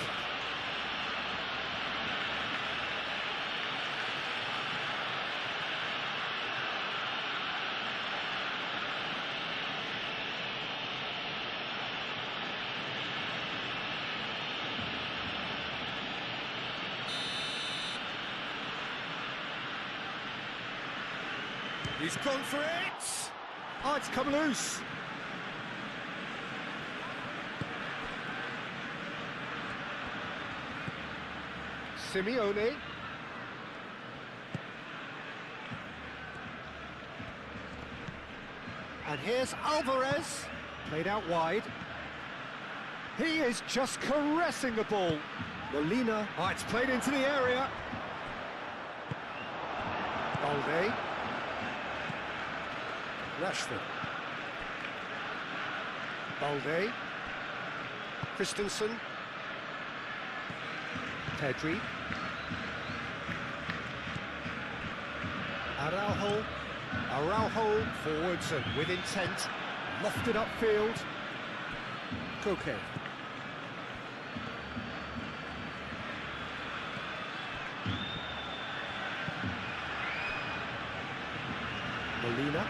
He's gone for it! Oh, it's come loose! Simeone. And here's Alvarez, played out wide. He is just caressing the ball. Molina, oh, it's played into the area. Balde. Rashford. Balde. Christensen. Pedri. Araujo forwards and with intent. Lofted upfield. Koke. Molina.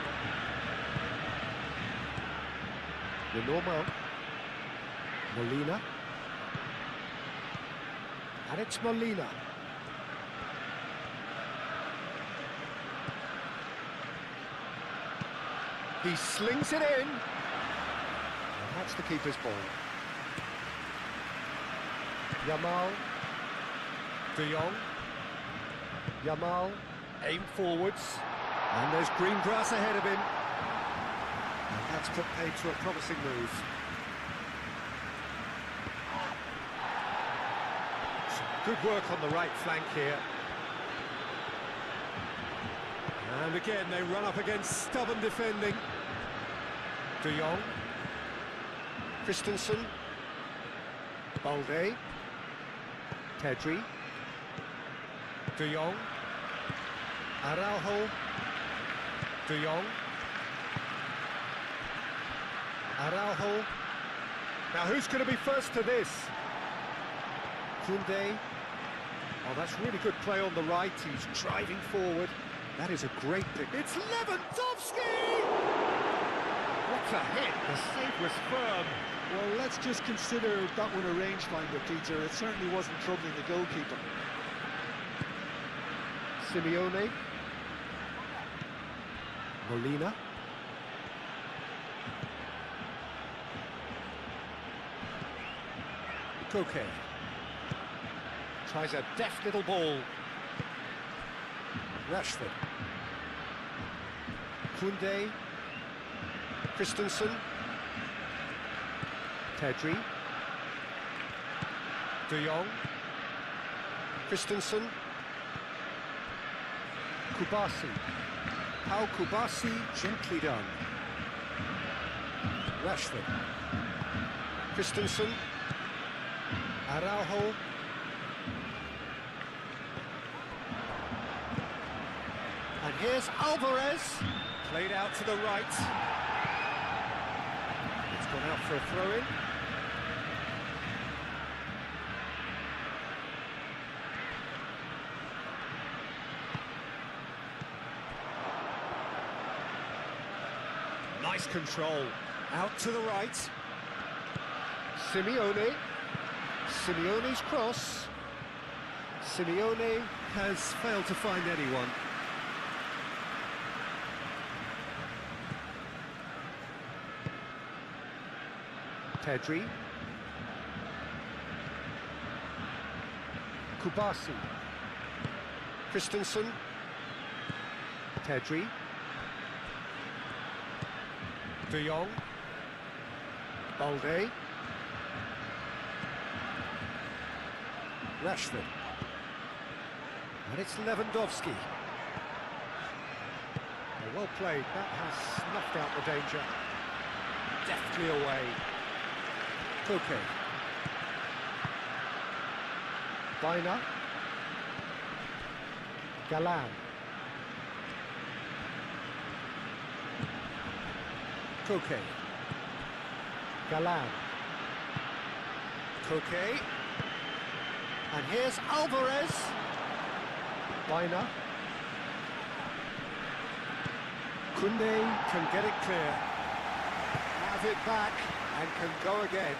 Lenormand. Molina. And it's Molina. He slings it in. And that's the keeper's ball. Yamal. De Jong. Yamal. Aim forwards. And there's green grass ahead of him. And that's put paid to a promising move. Some good work on the right flank here. And again, they run up against stubborn defending. De Jong. Christensen. Balde. Pedri. De Jong. Araujo. De Jong. Araujo. Now who's going to be first to this? Koundé. Oh, that's really good play on the right. He's driving forward. That is a great pick. It's Lewandowski! What a hit! The save was firm. Well, let's just consider that one a rangefinder, Peter. It certainly wasn't troubling the goalkeeper. Simeone. Molina. Koke. Tries a deft little ball. Rashford. Koundé. Christensen. Pedri. De Jong. Christensen. Kubasi. How Kubasi, gently done. Rashford. Christensen. Araujo. And here's Alvarez. Played out to the right. It's gone out for a throw-in. Nice control. Out to the right. Simeone. Simeone's cross. Simeone has failed to find anyone. Pedri. Kubasi. Christensen. Pedri. De Jong. Balde. Rashford. And it's Lewandowski. Oh, well played. That has snuffed out the danger. Deftly away. Koke. Baina. Galan. Koke. Galan. Koke. And here's Alvarez. Baina. Koundé can get it clear. Have it back and can go again.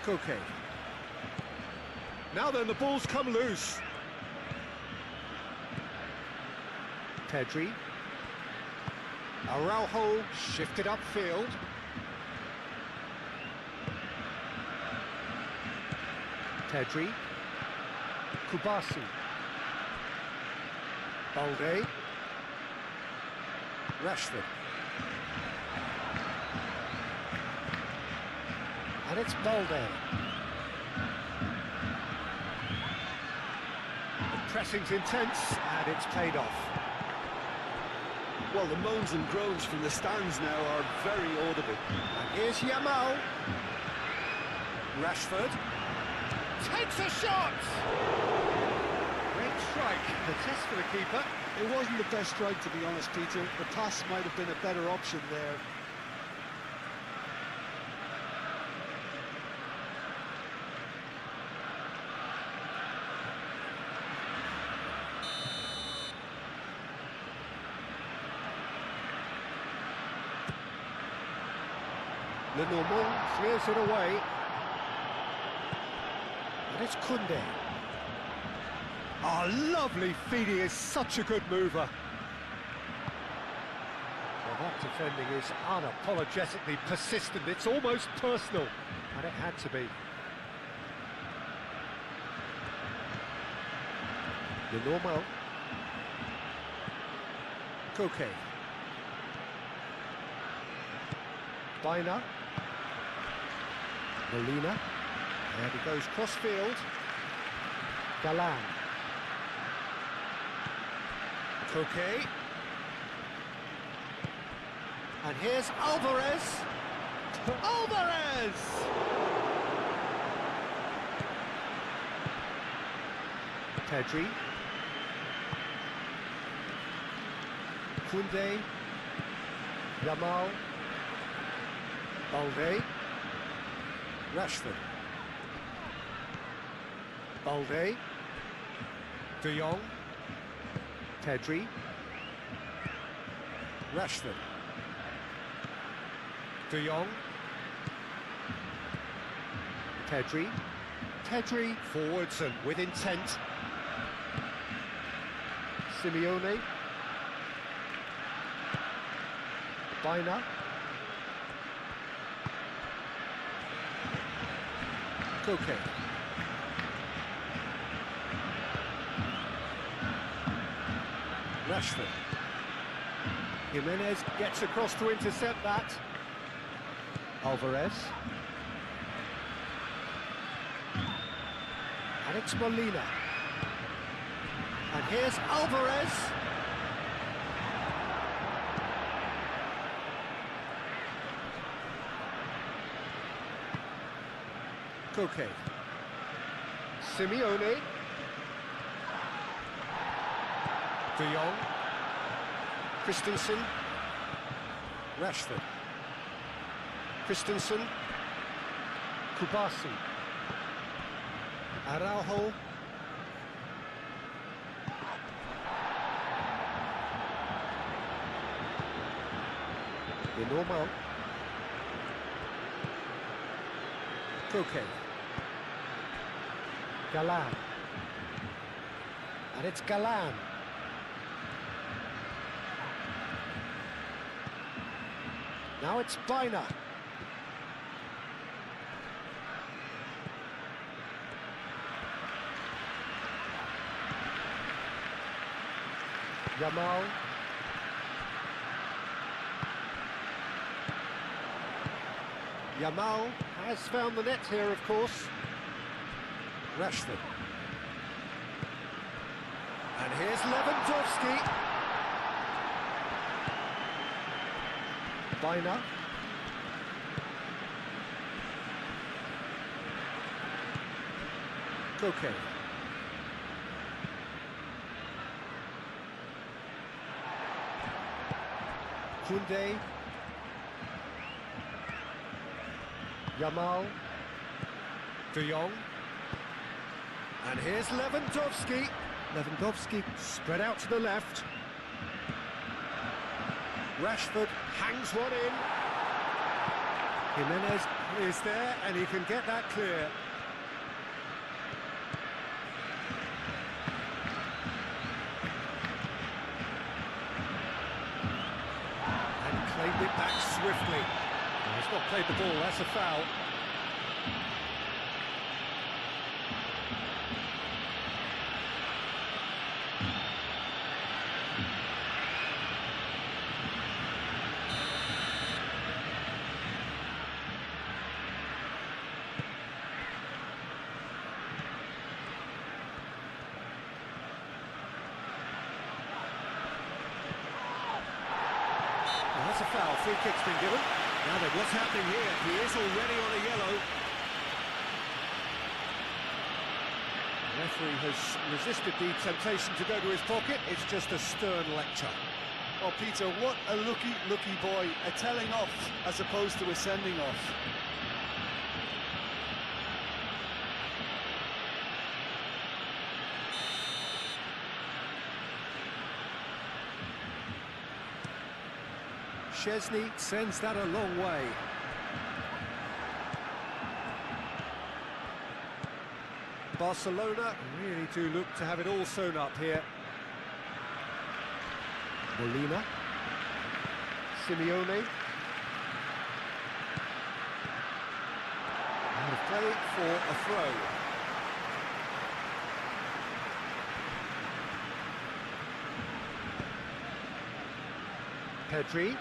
Koke. Now then, the ball's come loose. Pedri. Araujo shifted upfield. Pedri. Kubasi. Balde. Rashford. And it's Balde. The pressing's intense and it's paid off. Well, the moans and groans from the stands now are very audible. And here's Yamal. Rashford. Takes a shot! Great strike. The test for the keeper. It wasn't the best strike, to be honest, Peter. The pass might have been a better option there. Lenormand clears it away. And it's Koundé. Oh, lovely feed. He is such a good mover. Well, that defending is unapologetically persistent. It's almost personal. And it had to be. Lenormand. Koke. Baina. Molina. There he goes, cross-field. Galan. Koke. And here's Alvarez. Alvarez! Pedri. Koundé. Yamal. Balde. Rashford. Balde. De Jong. Pedri. Rashford. De Jong. Pedri. Pedri forwards and with intent. Simeone. Bina. Koke. Rashford. Jimenez gets across to intercept that. Alvarez. Alex Molina. And here's Alvarez. Koke. Simeone. De Jong. Christensen. Rashford. Christensen. Kubasi. Araujo. Normal. Koke. Galan. And it's Galan. Now it's Bina. Yamal. Yamal has found the net here, of course. Rashford. And here's Lewandowski. Bina. Koke. Koundé. Yamal. De Jong. And here's Lewandowski. Lewandowski spread out to the left. Rashford hangs one in. Jimenez is there and he can get that clear. And claimed it back swiftly. He's not played the ball, that's a foul. That's a foul, free kick's been given. Now then, what's happening here? He is already on a yellow. The referee has resisted the temptation to go to his pocket. It's just a stern lecture. Oh, Peter, what a lucky boy. A telling off as opposed to a sending off. Szczesny sends that a long way. Barcelona really do look to have it all sewn up here. Molina. Simeone. Out of play for a throw. Pedri.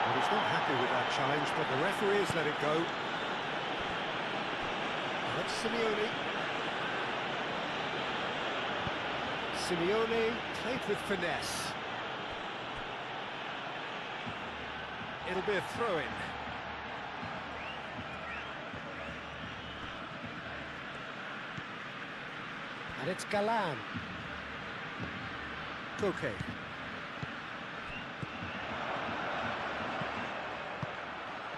Well, he's not happy with that challenge, but the referee has let it go. And that's Simeone. Simeone played with finesse. It'll be a throw-in. And it's Galan. Koke.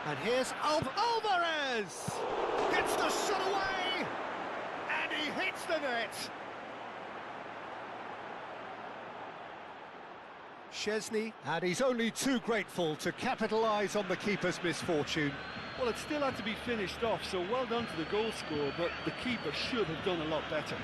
And here's Alvarez! Gets the shot away! And he hits the net! Szczesny, and he's only too grateful to capitalise on the keeper's misfortune. Well, it still had to be finished off, so well done to the goal scorer, but the keeper should have done a lot better.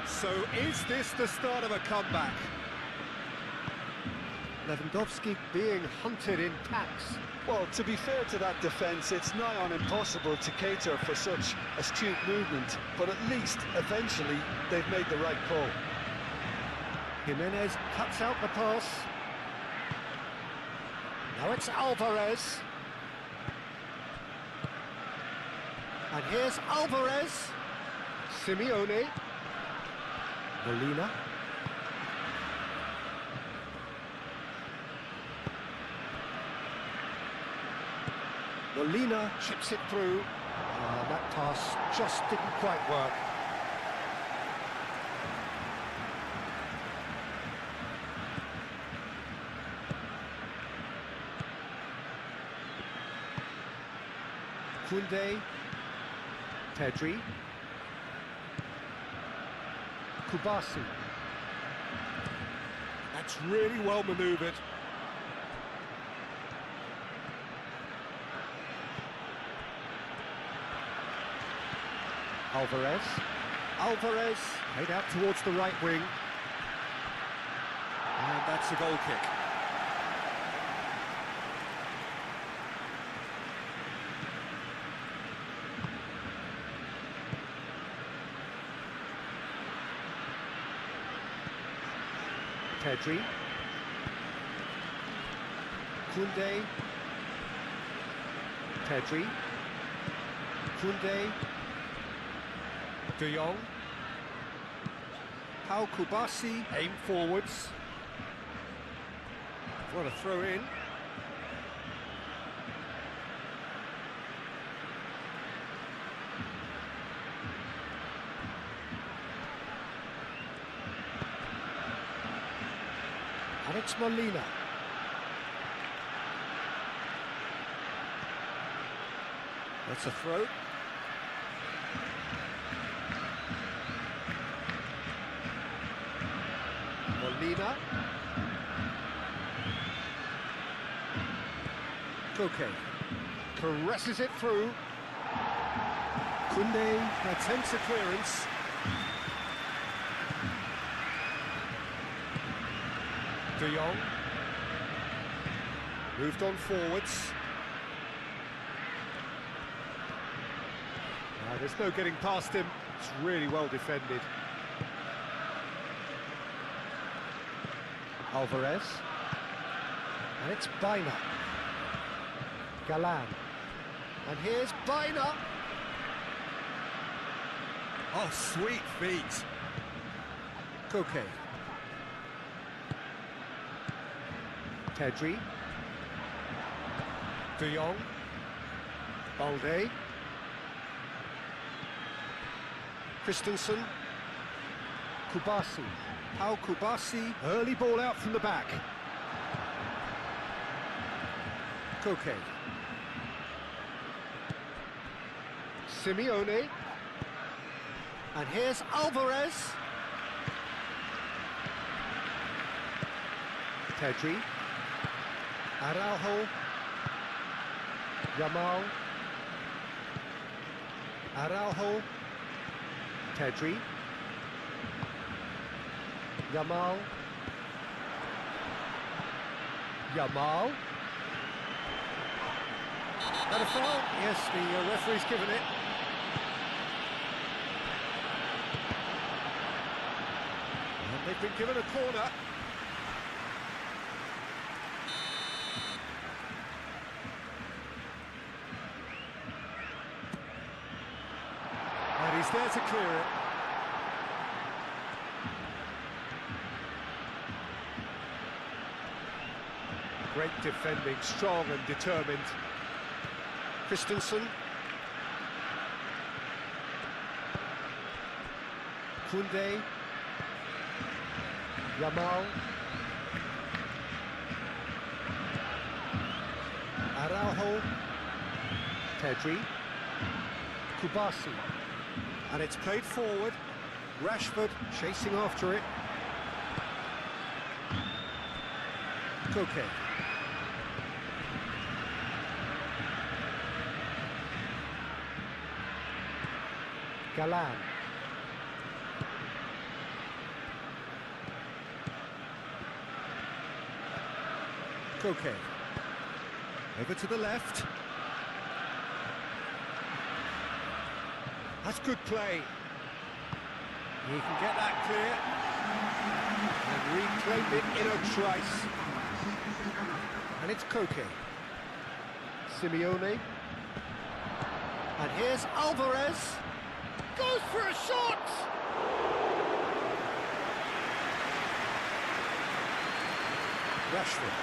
So is this the start of a comeback? Lewandowski being hunted in packs. Well, to be fair to that defence, it's nigh on impossible to cater for such astute movement, but at least, eventually, they've made the right call. Jimenez cuts out the pass. Now it's Alvarez. And here's Alvarez. Simeone. Molina. Molina chips it through. That pass just didn't quite work. Koundé. Pedri. Kubasi. That's really well manoeuvred. Alvarez. Alvarez played out towards the right wing. And that's a goal kick. Pedri. Koundé. Pedri. Koundé. De Jong. Pau Kubasi. Aim forwards. What a throw in. And it's Molina. That's a throw. Molina. Koke. Caresses it through. Koundé attempts a clearance. De Jong. Moved on forwards. There's no getting past him. It's really well defended. Alvarez. And it's Baina. Galan. And here's Baina. Oh, sweet feet. Koke. Pedri. De Jong. Balde. Christensen. Kubasi. Pau Kubasi. Early ball out from the back. Koke. Simeone. And here's Alvarez. Pedri. Araujo. Yamal. Araujo. Pedri. Yamal. Yamal. That a foul? Yes, the referee's given it. They've been given a corner. And he's there to clear it. Great defending, strong and determined. Christensen. Koundé. Yamal. Araujo. Pedri. Kubasi. And it's played forward. Rashford chasing after it. Koke. Galan. Koke. Over to the left. That's good play. He can get that clear. And reclaimed it in a trice. And it's Koke. Simeone. And here's Alvarez. Goes for a shot! Rashford.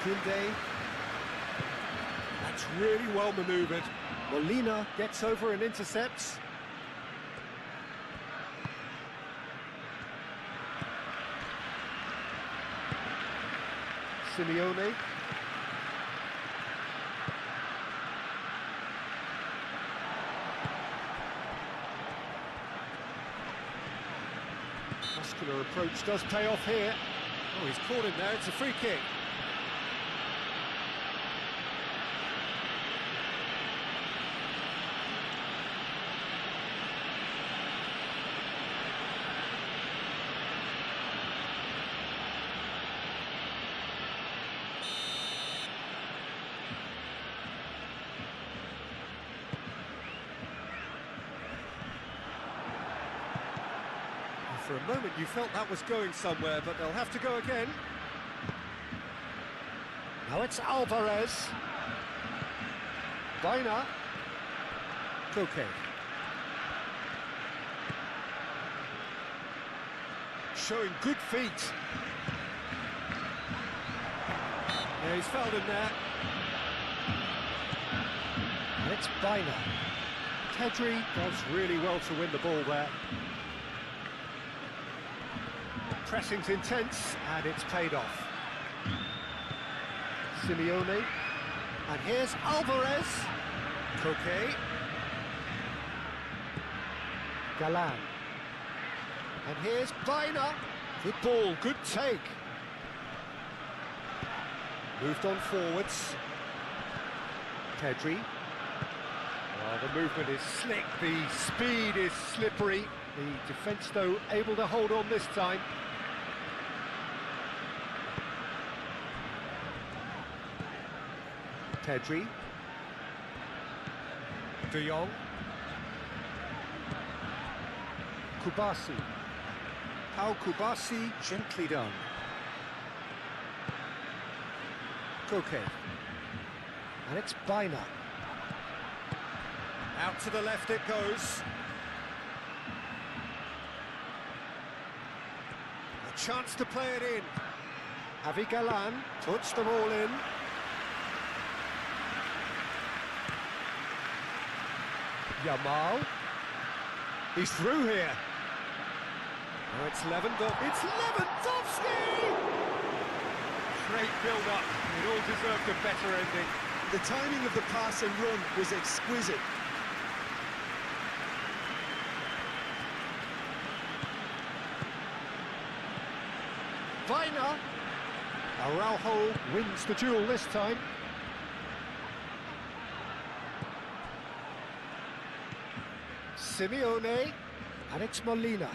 Koundé. That's really well manoeuvred. Molina gets over and intercepts. Simeone. Muscular approach does pay off here. Oh, he's caught him there, it's a free kick. For a moment you felt that was going somewhere, but they'll have to go again. Now it's Alvarez. Baina. Koke. Showing good feet. Yeah, he's fouled him there. And it's Baina. Pedri does really well to win the ball there. Pressing's intense, and it's paid off. Simeone. And here's Alvarez. Koke. Galan. And here's Baina. Good ball, good take. Moved on forwards. Pedri. Well, the movement is slick, the speed is slippery. The defence, though, able to hold on this time. Pedri. De Jong. Kubasi. How Kubasi, gently done. Koke. And it's Baina. Out to the left it goes. A chance to play it in. Javi Galan puts them all in. Yamal. He's through here. Now it's Lewandowski. It's Lewandowski! Great build-up. It all deserved a better ending. The timing of the pass and run was exquisite. Baina. Araujo wins the duel this time. Simeone, and it's Molina.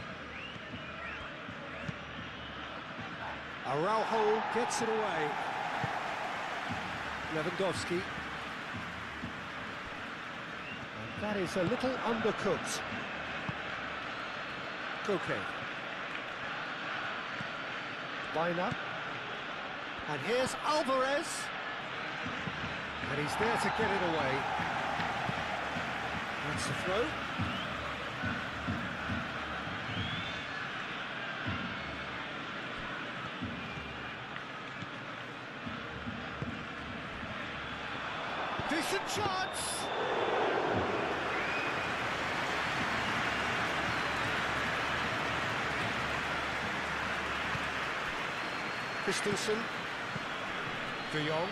Araujo gets it away. Lewandowski. And that is a little undercooked. Koke. Bina. And here's Alvarez. And he's there to get it away. That's the throw. Decent chance! Christensen. De Jong.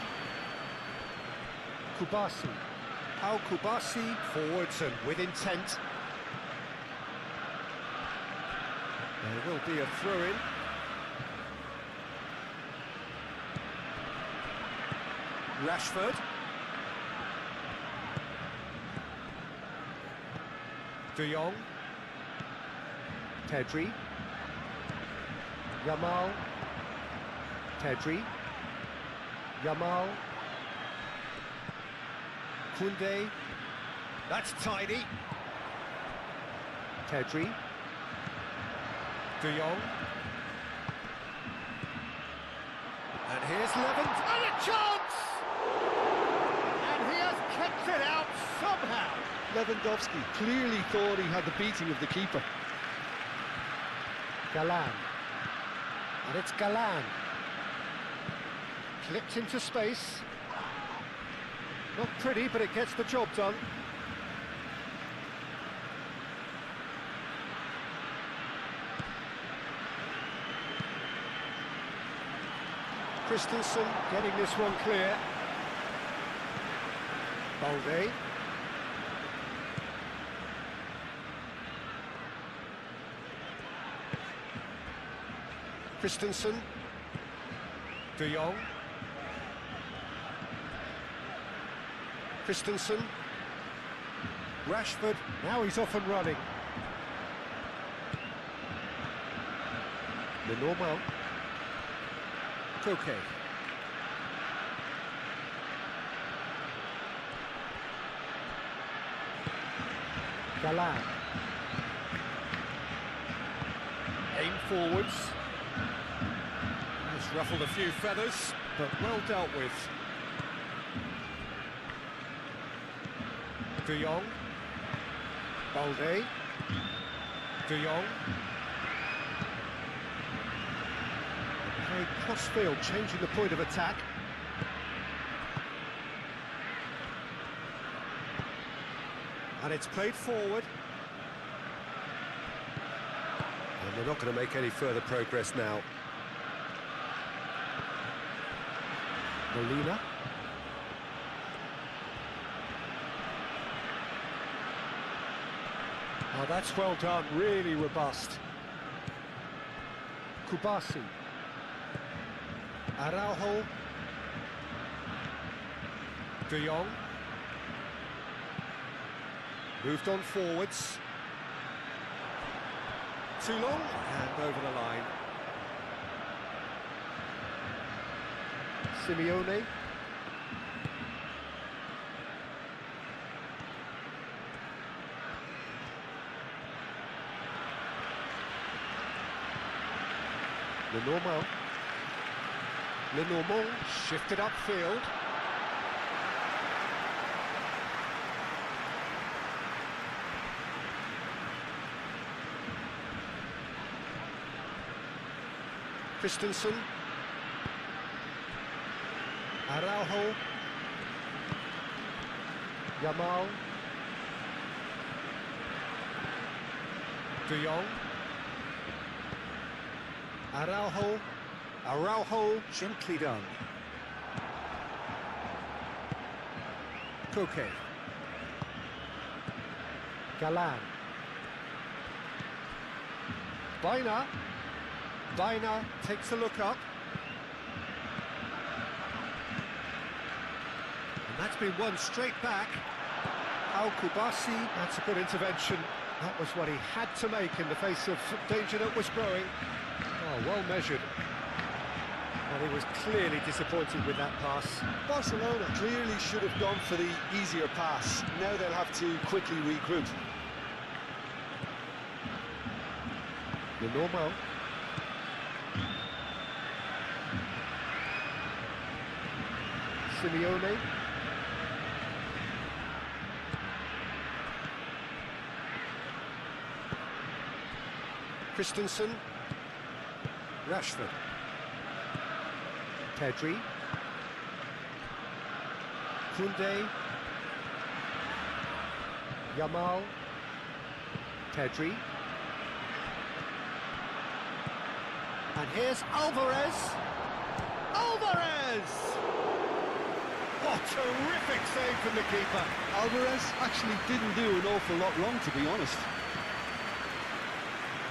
Kubasi. Pau Kubasi forwards and with intent. There will be a throw-in. Rashford. De Jong. Pedri. Yamal. Pedri. Yamal. Koundé. That's tidy. Pedri. De Jong. And here's Levent. And a chance! And he has kept it out somehow. Lewandowski clearly thought he had the beating of the keeper. Galan. And it's Galan. Clipped into space. Not pretty, but it gets the job done. Christensen getting this one clear. Balde. Christensen. De Jong. Christensen. Rashford. Now he's off and running. Lenormand. Koke. Galan. Aim forwards. Just ruffled a few feathers, but well dealt with. De Jong. Balde. De Jong. Very cross-field, changing the point of attack. And it's played forward. And they're not going to make any further progress now. Molina. Oh, that's well done, really robust. Kubasi. Araujo. De Jong. Moved on forwards. Too long, and over the line. Simeone. Lenormand shifted upfield. Christensen. Araujo. Yamal. De Jong. Araujo, gently done. Koke. Galan. Bina takes a look up. And that's been won straight back. Al Kubasi, that's a good intervention. That was what he had to make in the face of danger that was growing. Oh, well measured. And he was clearly disappointed with that pass. Barcelona clearly should have gone for the easier pass. Now they'll have to quickly regroup. Le Normand. Simeone. Christensen. Rashford. Pedri. Koundé. Yamal. Pedri. And here's Alvarez. Alvarez! What terrific save from the keeper. Alvarez actually didn't do an awful lot wrong, to be honest.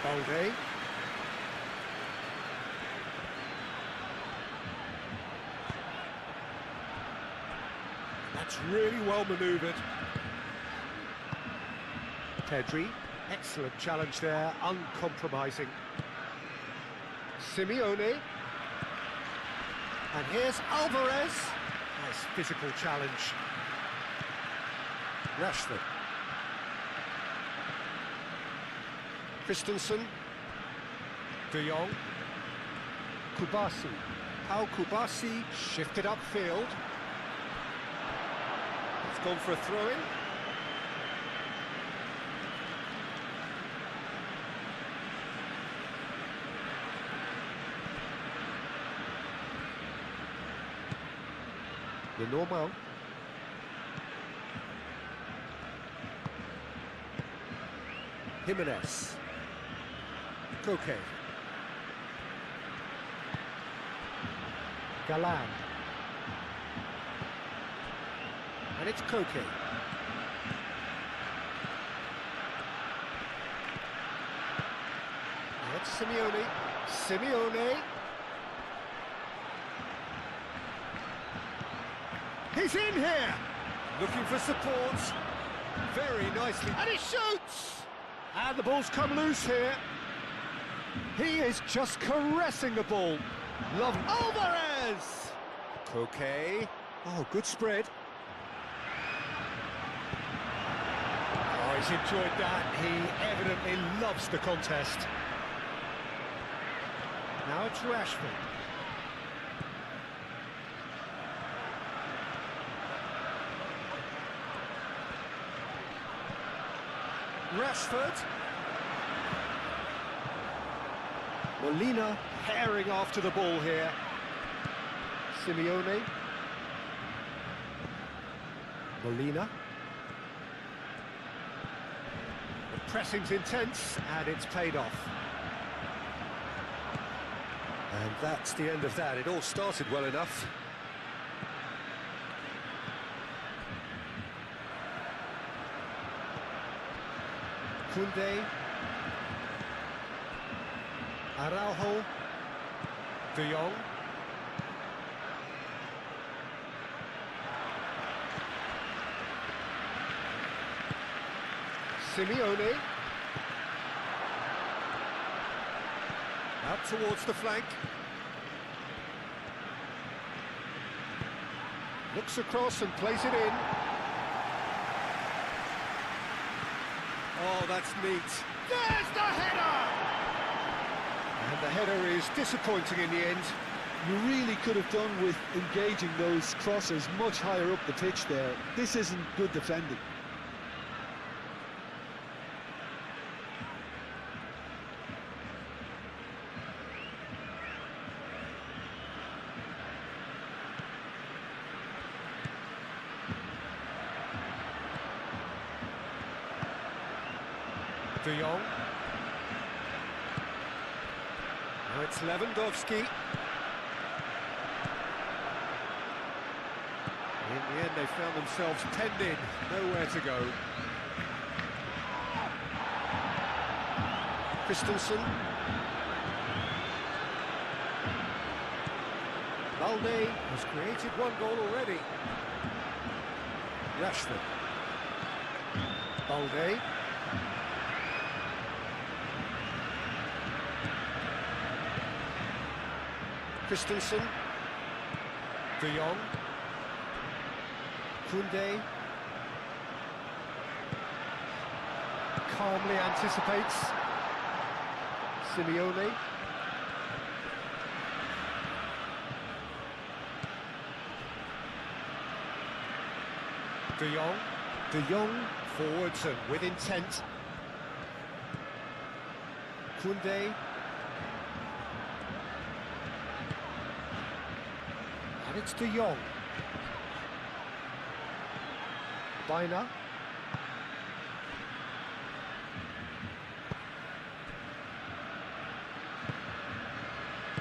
Balde. That's really well manoeuvred. Pedri, excellent challenge there, uncompromising. Simeone. And here's Alvarez. Nice physical challenge. Rashford. Christensen. De Jong. Kubasi. Pau Kubasi shifted upfield. It's gone for a throw-in. Le Normand. Jimenez. Koke. Galan. And it's Koke. Now it's Simeone. Simeone. He's in here! Looking for support. Very nicely. And he shoots! And the ball's come loose here. He is just caressing the ball. Love Alvarez! Koke. Oh, good spread. Oh, he's enjoyed that. He evidently loves the contest. Now it's Rashford. Rashford. Molina herring after the ball here. Simeone. Molina. The pressing's intense and it's paid off. And that's the end of that. It all started well enough. Koundé. Araujo. De Jong. Simeone. Out towards the flank. Looks across and plays it in. Oh, that's neat. There's the header! And the header is disappointing in the end. You really could have done with engaging those crosses much higher up the pitch there. This isn't good defending. De Jong. Now it's Lewandowski. In the end, they found themselves penned in, nowhere to go. Christensen. Balde has created one goal already. Rashford. Balde. Christensen. De Jong. Koundé. Calmly anticipates. Simeone. De Jong. De Jong forwards and with intent. Koundé. And it's De Jong. Biner.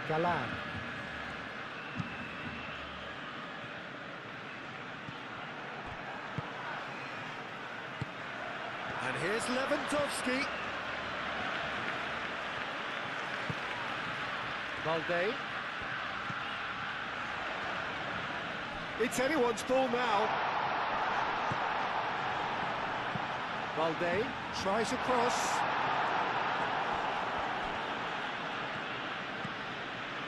Galan. And here's Lewandowski. Valde. It's anyone's ball now. Valde tries a cross.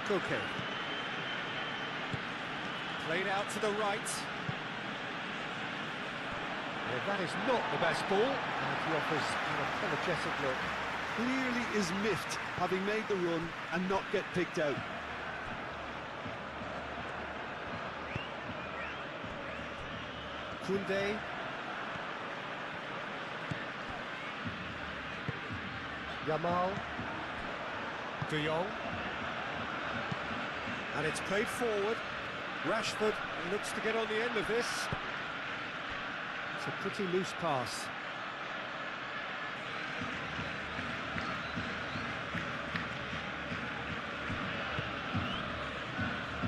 Koke. Played out to the right. Well, that is not the best ball. And he offers an apologetic look. Clearly is miffed, having made the run and not get picked out. Koundé. Yamal. De Jong. And it's played forward. Rashford looks to get on the end of this. It's a pretty loose pass.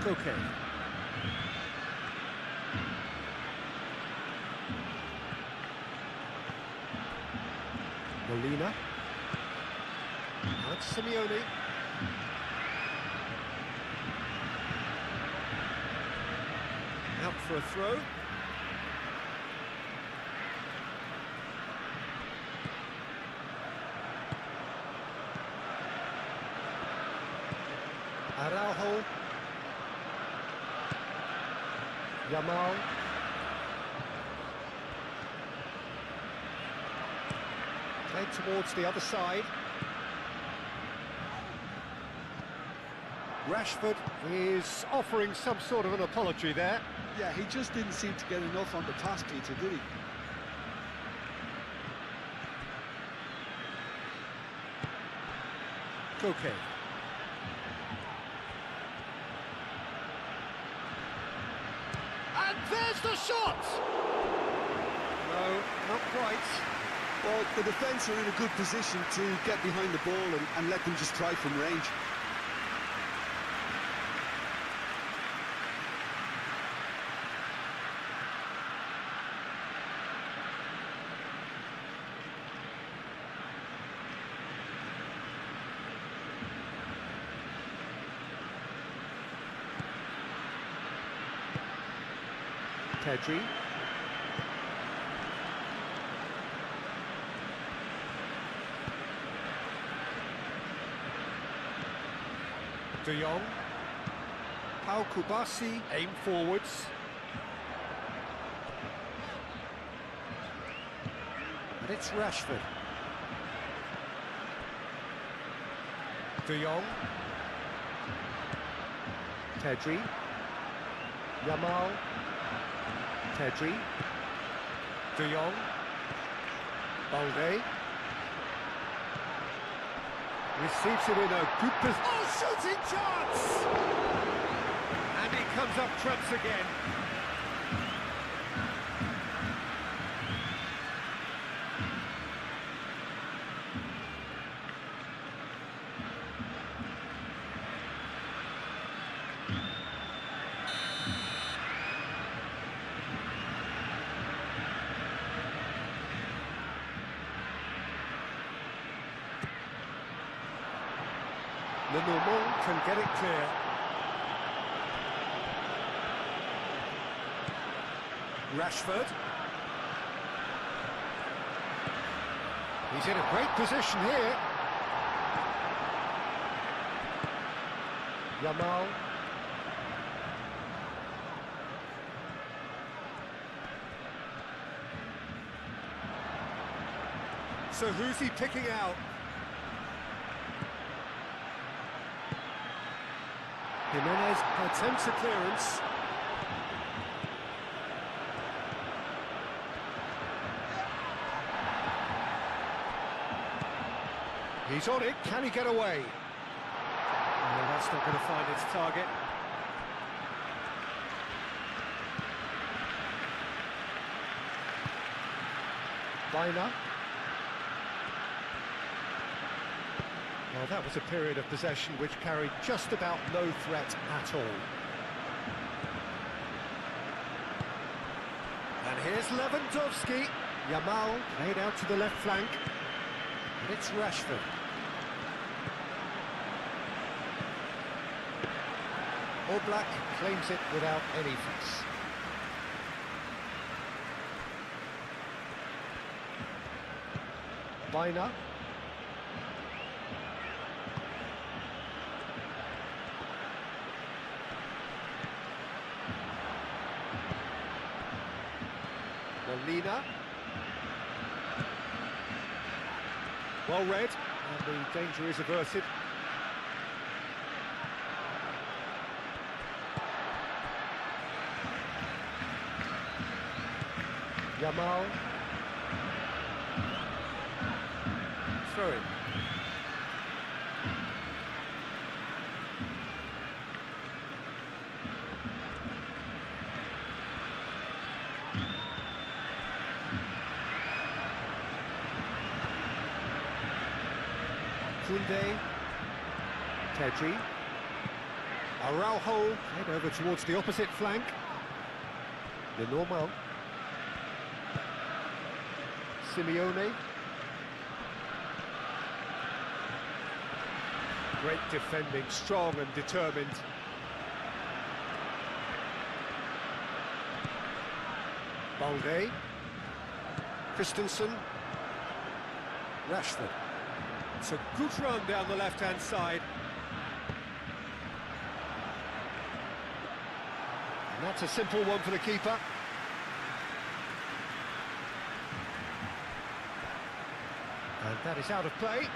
Koke. Molina. That's Simeone. Out for a throw. Araujo. Yamal. Played towards the other side. Rashford is offering some sort of an apology there. Yeah, he just didn't seem to get enough on the pass, Peter, did he? Koke. And there's the shot! No, not quite. Well, the defence are in a good position to get behind the ball and let them just try from range. Pedri. De Jong. Pau Kubasi aim forwards. And it's Rashford. De Jong. Pedri. Yamal. Pedri. De Jong. Balde. Receives it in a good position. Oh, shooting chance! And he comes up trumps again. Lenormand can get it clear. Rashford. He's in a great position here. Yamal. So who's he picking out? Jimenez attempts a clearance. He's on it, can he get away? No, that's not going to find its target. Biner. Well, that was a period of possession which carried just about no threat at all. And here's Lewandowski. Yamal played out to the left flank. And it's Rashford. Oblak claims it without any fuss. Biner. Molina. Well read, and the danger is averted. Yamal. Throw in. Koundé. Pedri. Araujo head over towards the opposite flank. Lenormand. Simeone. Great defending, strong and determined. Balde. Christensen. Rashford. It's a good run down the left-hand side. And that's a simple one for the keeper. And that is out of play.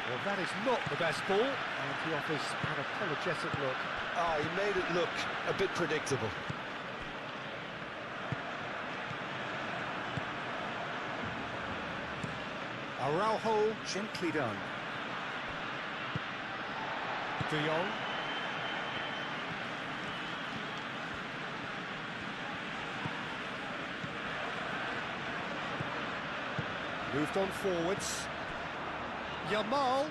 Well, that is not the best ball, and he offers an apologetic look. Ah, he made it look a bit predictable. Araujo, gently done. De Jong. Moved on forwards. Yamal.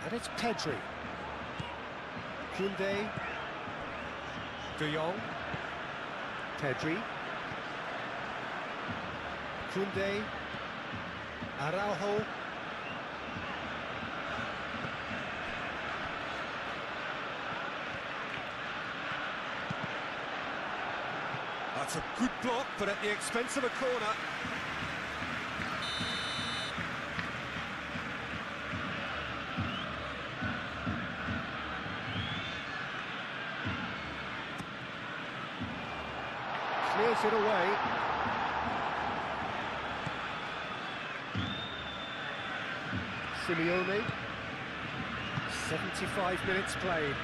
And it's Pedri. Koundé. De Jong. Pedri. Koundé. Araujo. That's a good block, but at the expense of a corner. Clears it away. Simeone. 75 minutes played.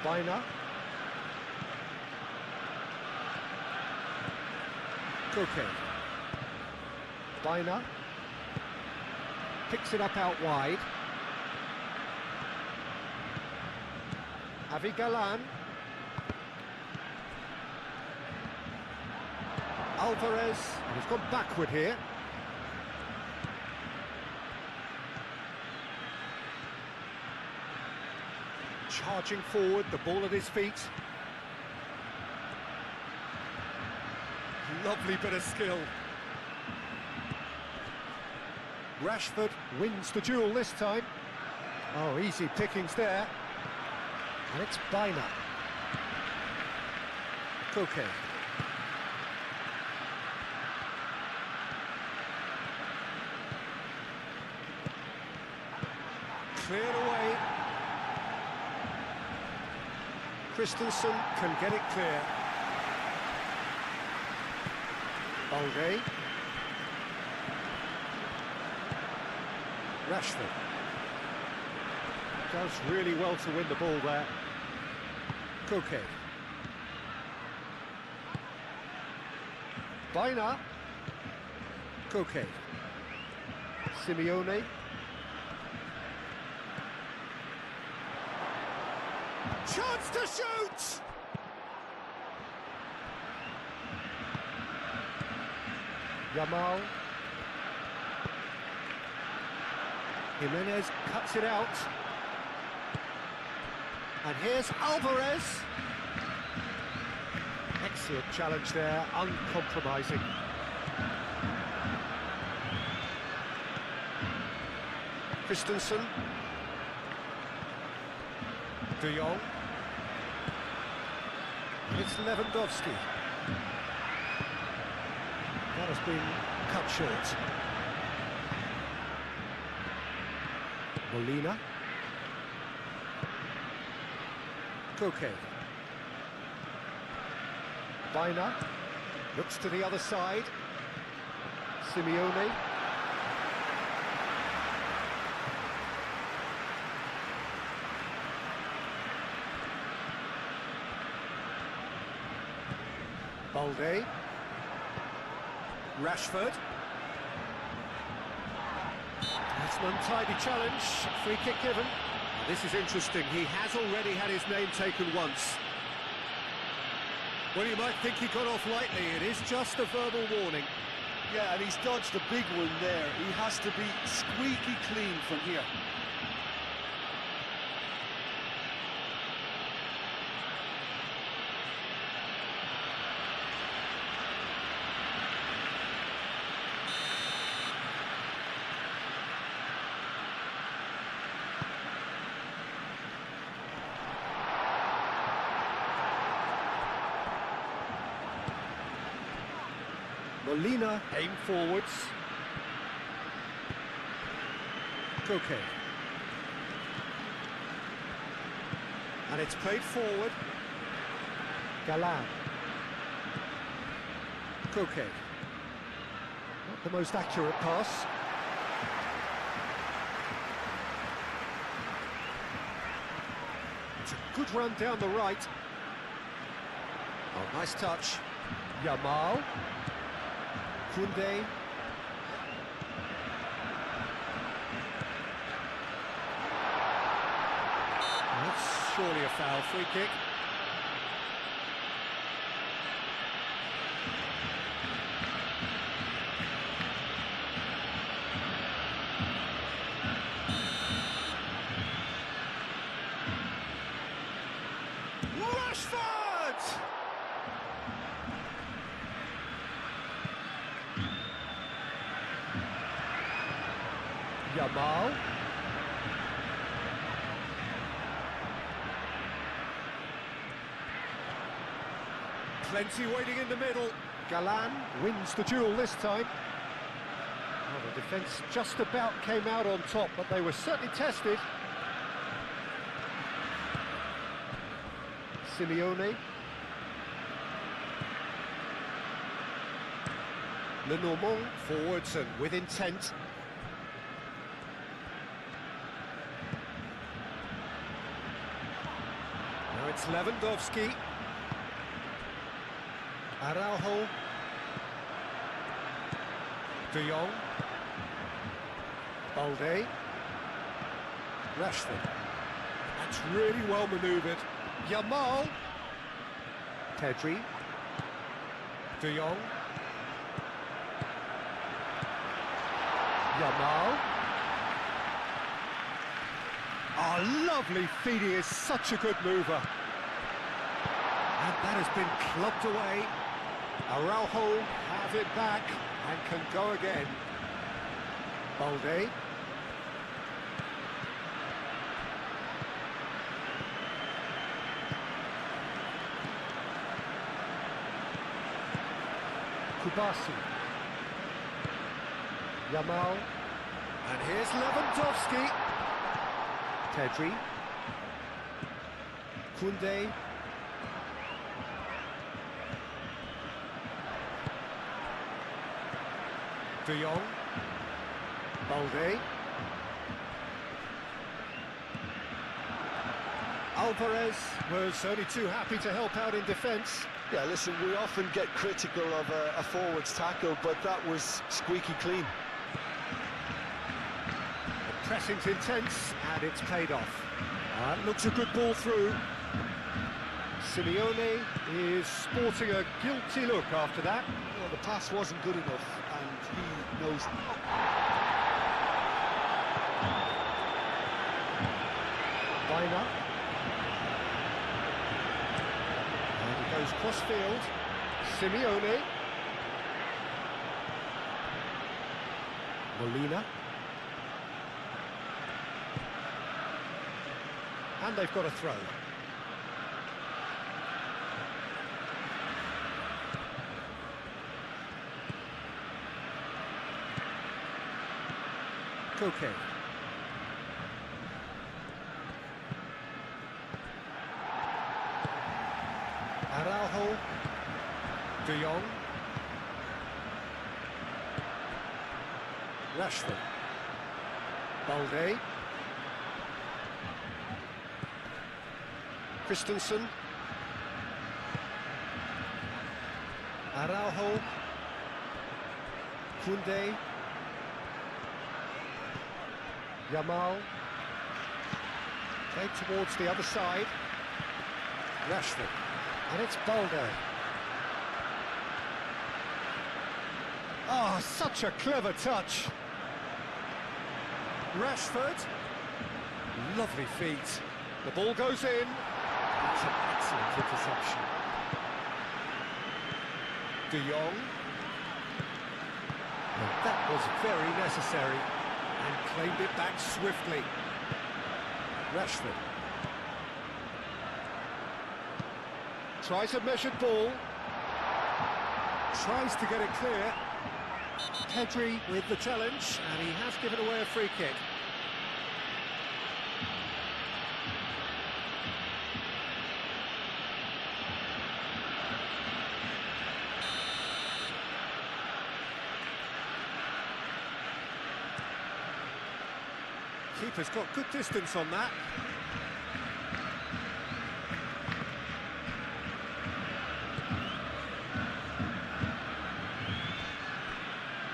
Biner. Koke. Biner. Picks it up out wide. Javi Galan. Alvarez. And he's gone backward here. Charging forward, the ball at his feet. Lovely bit of skill. Rashford wins the duel this time. Oh, easy pickings there. And it's Biner. Koke. Cleared away. Christensen can get it clear. Balde. Rashford. Does really well to win the ball there. Koke. Baina. Koke. Simeone. Chance to shoot! Yamal. Jimenez cuts it out. And here's Alvarez. Excellent challenge there, uncompromising. Christensen. De Jong. It's Lewandowski. That has been cut short. Molina. Koke. Baina. Looks to the other side. Simeone. Balde. Rashford. That's an untidy challenge. Free kick given. This is interesting. He has already had his name taken once. Well, you might think he got off lightly. It is just a verbal warning. Yeah, and he's dodged a big one there. He has to be squeaky clean from here. Molina aim forwards. Koke. And it's played forward. Galan. Koke. Not the most accurate pass. It's a good run down the right. Oh, nice touch. Yamal. Kunde. That's surely a foul. Free kick. Rashford! Yamal. Plenty waiting in the middle. Galan wins the duel this time. Well, the defence just about came out on top, but they were certainly tested. Simeone. Lenormand forwards and with intent. Now it's Lewandowski. Araujo. De Jong. Balde. Rashford. That's really well manoeuvred. Yamal. Pedri. De Jong. Yamal. Oh, lovely feed. He is such a good mover. And that has been clubbed away. Araujo have it back and can go again. Balde. Kubasi. Yamal. And here's Lewandowski. Pedri. Koundé. De Jong. Balde. Alvarez was only too happy to help out in defence. Yeah, listen, we often get critical of a forward's tackle, but that was squeaky clean. The pressing's intense, and it's paid off. Looks a good ball through. Simeone is sporting a guilty look after that. Well, the pass wasn't good enough, and he knows it. Weiner. And he goes cross-field. Simeone. Molina. And they've got a throw. Koke. Araujo. De Jong. Rashford. Balde. Christensen. Araujo. Koundé. Yamal. Played towards the other side. Rashford. And it's Balde. Oh, such a clever touch. Rashford. Lovely feet. The ball goes in. That's an excellent interception. De Jong. And that was very necessary. And claimed it back swiftly. Rashford. Tries a measured ball. Tries to get it clear. Pedri with the challenge, and he has given away a free kick. Keeper's got good distance on that.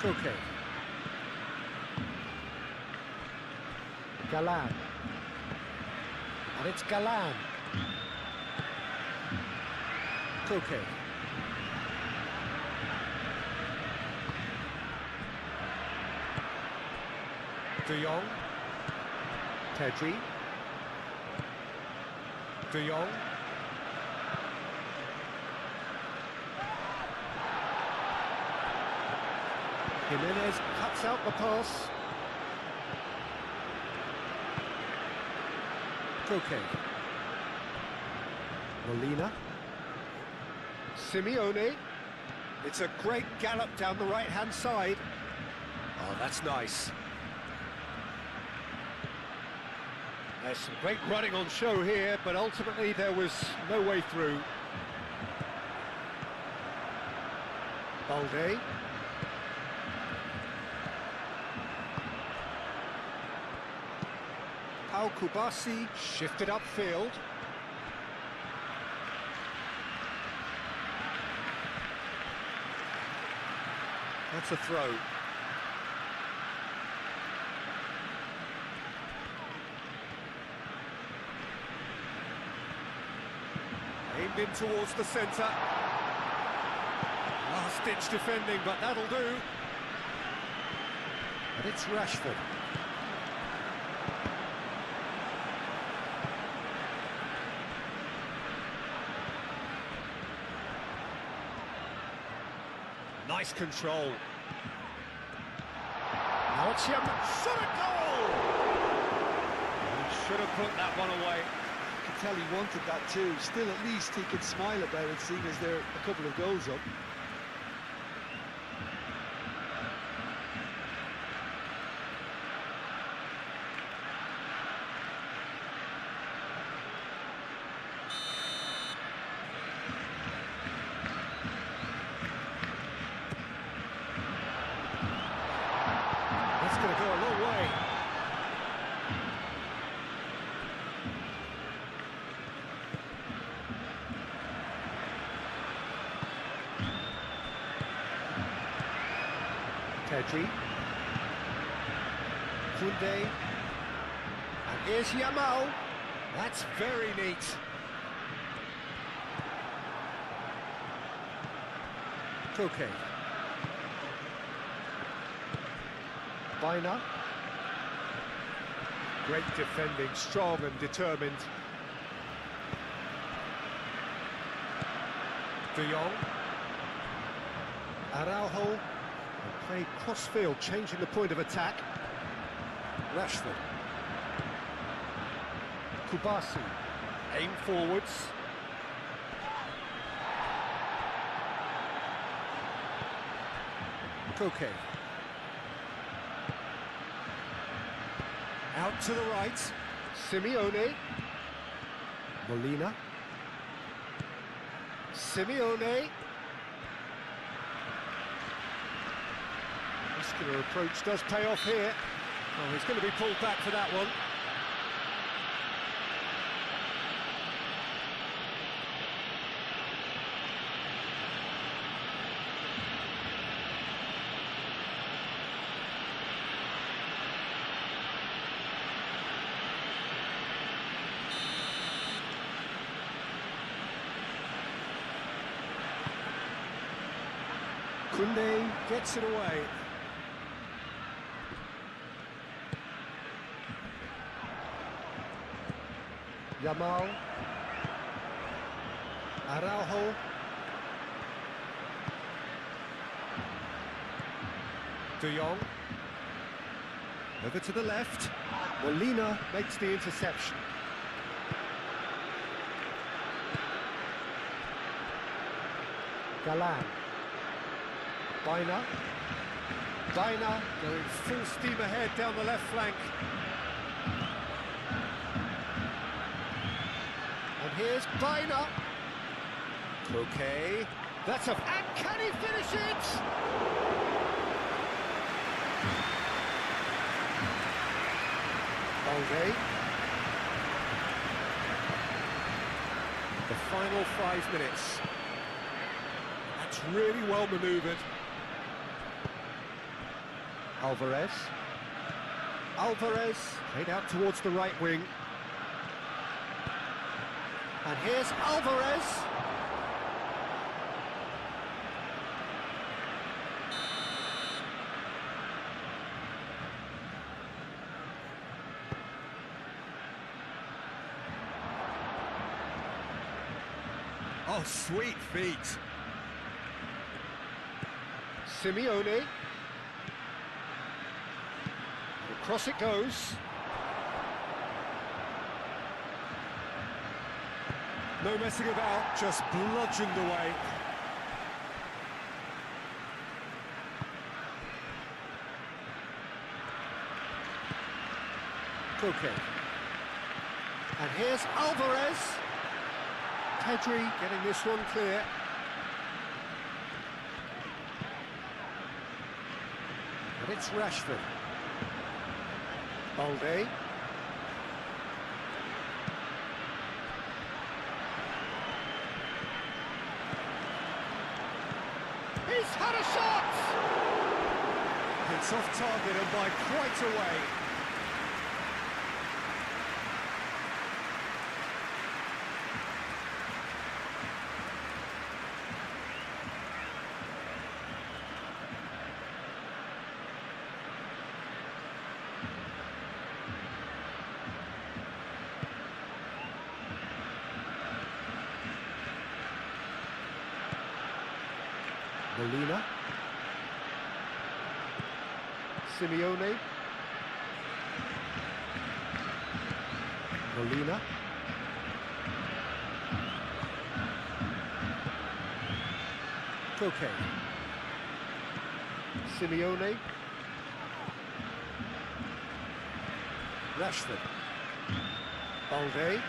Koke. Galan. And it's Galan. Koke. De Jong. Pedri. De Jong. Jimenez cuts out the pass. Koke. Molina. Simeone. It's a great gallop down the right-hand side. Oh, that's nice. There's some great running on show here, but ultimately there was no way through. Balde. Al Kubasi shifted upfield. That's a throw. Aimed in towards the centre. Last-ditch defending, but that'll do. And it's Rashford. Nice control. Now it's Yamal. Shot a goal! He should have put that one away. You can tell he wanted that too. Still, at least he could smile about it, seeing as there are a couple of goals up. Pedri. Koundé. And here's Yamal. That's very neat. Koke. Bina. Great defending, strong and determined. De Jong. Araujo. And played cross-field, changing the point of attack. Rashford. Kubasi. Aim forwards. Koke. Out to the right. Simeone. Molina. Simeone. Muscular approach does pay off here. Oh, he's going to be pulled back for that one. Koundé gets it away. Yamal. Araujo. De Jong. Over to the left. Molina makes the interception. Galan. Bina. Bina going full steam ahead down the left flank. And here's Bina. Okay. That's a... And can he finish it? Balde. The final 5 minutes. That's really well manoeuvred. Alvarez. Alvarez played out towards the right wing. And here's Alvarez. Oh, sweet feet. Simeone. Across it goes. No messing about, just bludgeoned away. Koke. And here's Alvarez. Pedri getting this one clear. And it's Rashford. Balde. He's had a shot! It's off target and by quite a way. Molina. Simeone. Molina. Koke. Simeone. Rashford. Balde.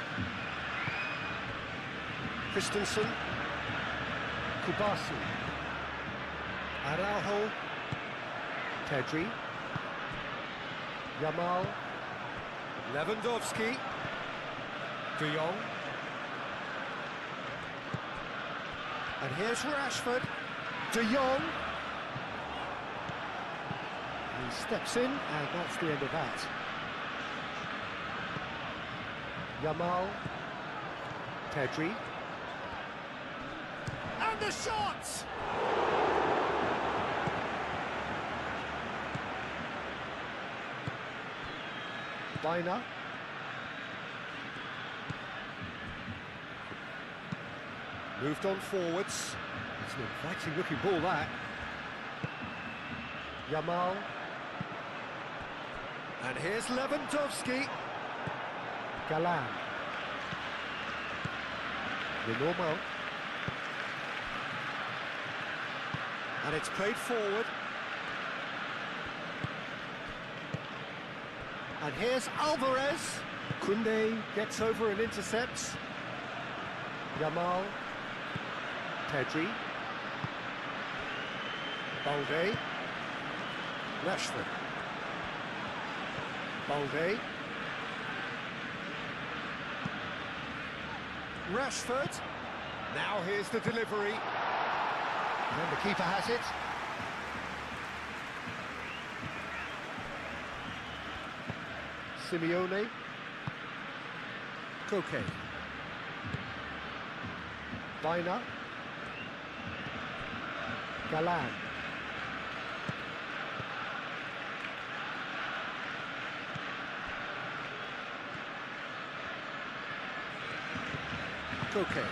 Christensen. Kubasi. Araujo. Pedri. Yamal. Lewandowski. De Jong. And here's Rashford. De Jong. Steps in, and that's the end of that. Yamal. Pedri. And the shot! Bina. Moved on forwards. It's an inviting looking ball, that. Yamal. And here's Lewandowski. Galan. Lenormand. And it's played forward. And here's Alvarez. Koundé gets over and intercepts. Yamal. Pedri. Balde. Rashford. Balde. Rashford. Now here's the delivery. And the keeper has it. Simeone. Koke. Bina. Galan. Koke.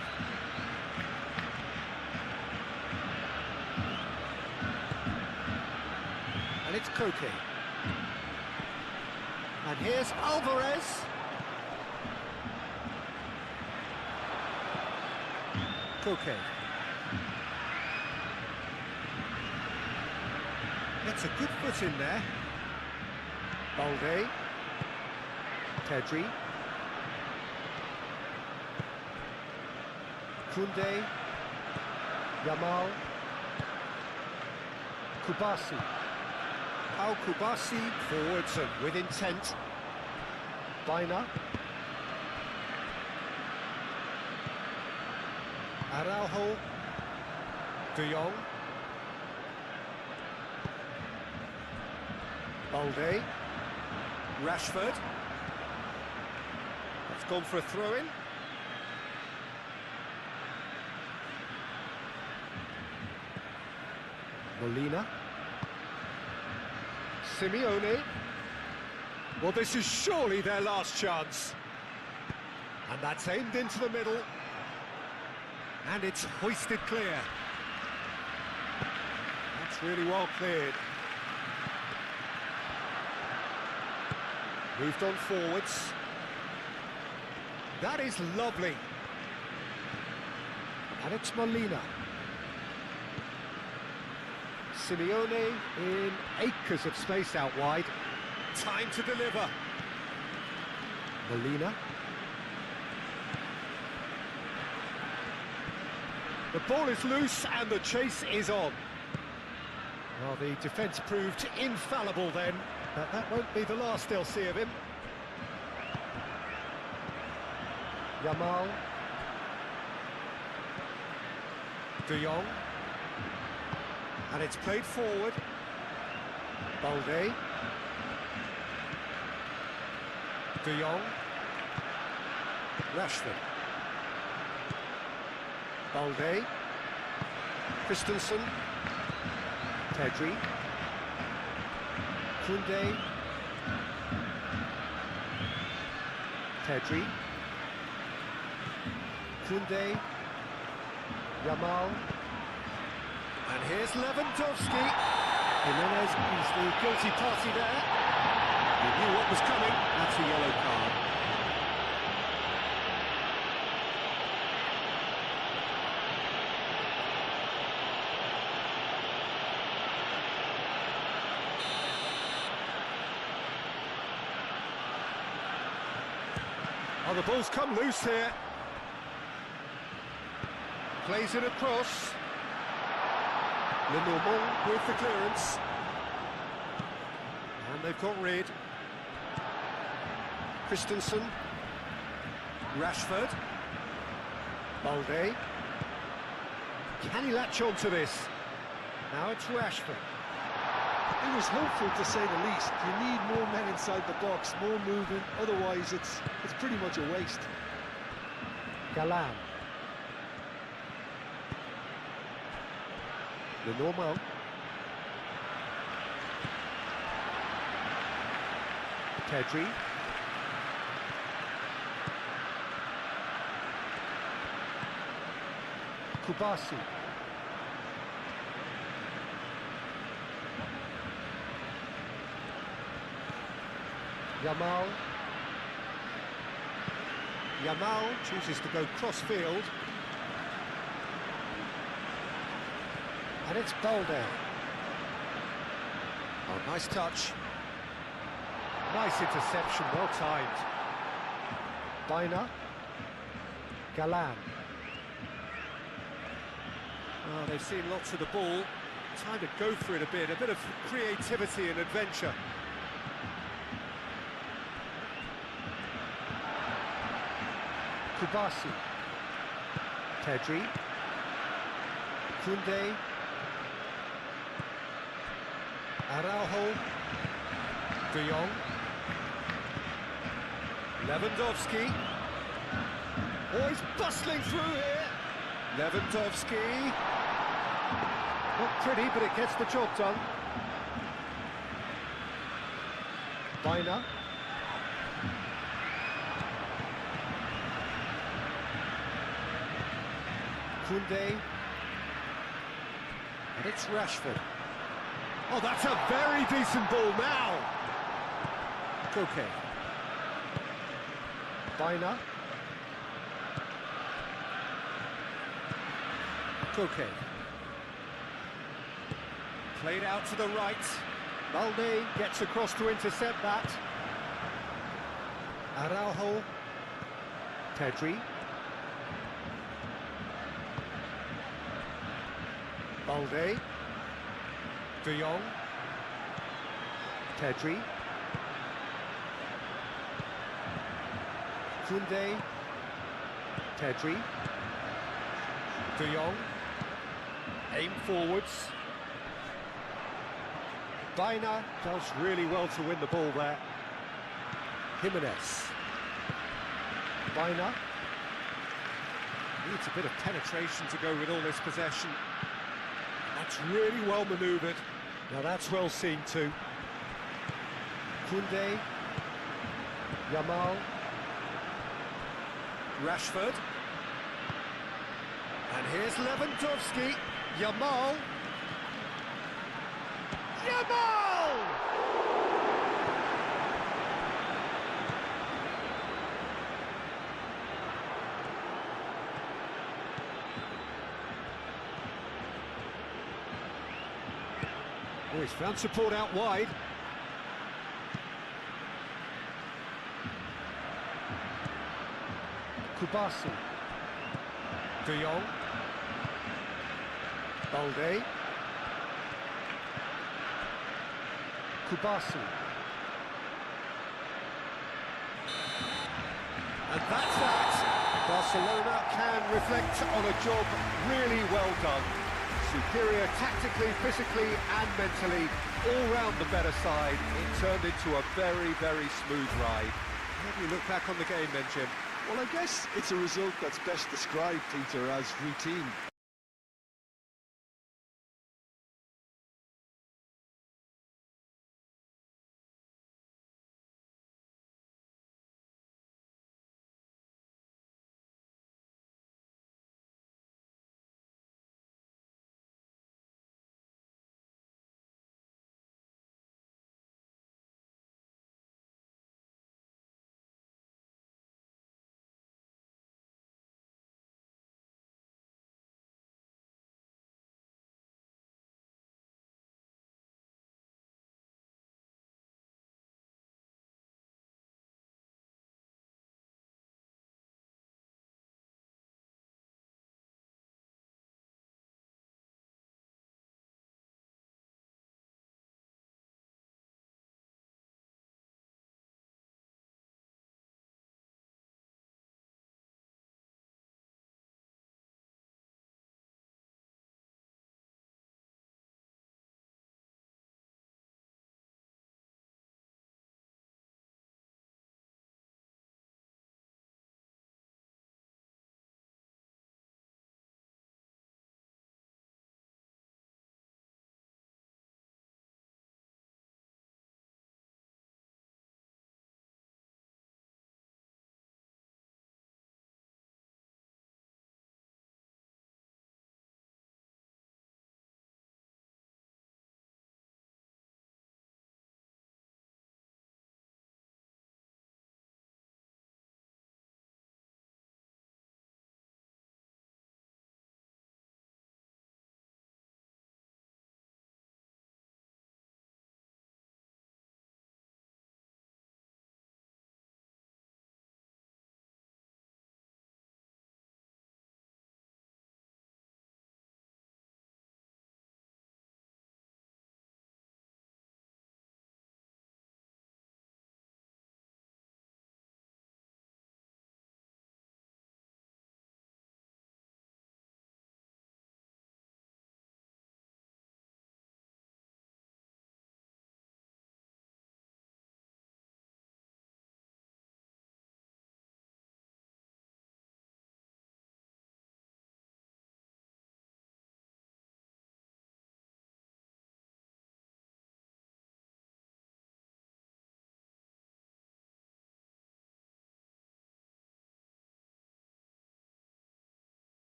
And it's Koke. And here's Alvarez. Koke. Gets a good foot in there. Balde. Pedri. Koundé. Yamal. Kubasi. Kubasi forwards and with intent. Bina. Araujo. De Jong. Balde. Rashford. That's gone for a throw-in. Molina. Simeone. Well, this is surely their last chance. And that's aimed into the middle. And it's hoisted clear. That's really well cleared. Moved on forwards. That is lovely. And it's Molina. Simeone in acres of space out wide. Time to deliver. Molina. The ball is loose and the chase is on. Well, the defence proved infallible then, but that won't be the last they'll see of him. Yamal. De Jong. And it's played forward. Balde. De Jong. Rashford. Balde. Christensen. Pedri. Koundé. Pedri. Koundé. Yamal. And here's Lewandowski. Jimenez is the guilty party there. He knew what was coming. That's a yellow card. Oh, the ball's come loose here. Plays it across. Lenormand with the clearance. And they've got rid. Christensen. Rashford. Balde. Can he latch on to this? Now it's Rashford. It was hopeful to say the least. You need more men inside the box, more movement, otherwise it's pretty much a waste. Galan. Lenormand. Pedri. Kubasi. Yamal. Yamal chooses to go cross-field. And it's Balde. Oh, nice touch. Nice interception, well timed. Baina. Galan. Oh, they've seen lots of the ball. Time to go for it a bit of creativity and adventure. Kubasi. Pedri. Koundé. Araujo. De Jong. Lewandowski. Oh, he's bustling through here. Lewandowski. Not pretty, but it gets the job done. Baina. Koundé. And it's Rashford. Oh, that's a very decent ball now. Koke. Baina. Koke. Played out to the right. Balde gets across to intercept that. Araujo. Pedri. Balde. De Jong. Pedri. Koundé. Pedri. De Jong. Aim forwards. Baina does really well to win the ball there. Jimenez. Baina. Needs a bit of penetration to go with all this possession. That's really well manoeuvred. Now that's well seen too. Koundé. Yamal. Rashford. And here's Lewandowski. Yamal. Yamal! Oh, he's found support out wide. Kubasi. De Jong. Balde. Kubasi. And that's that. Barcelona can reflect on a job really well done. Superior tactically, physically and mentally, all round the better side. It turned into a very, very smooth ride. How do you look back on the game then, Jim? Well, I guess it's a result that's best described, Peter, as routine.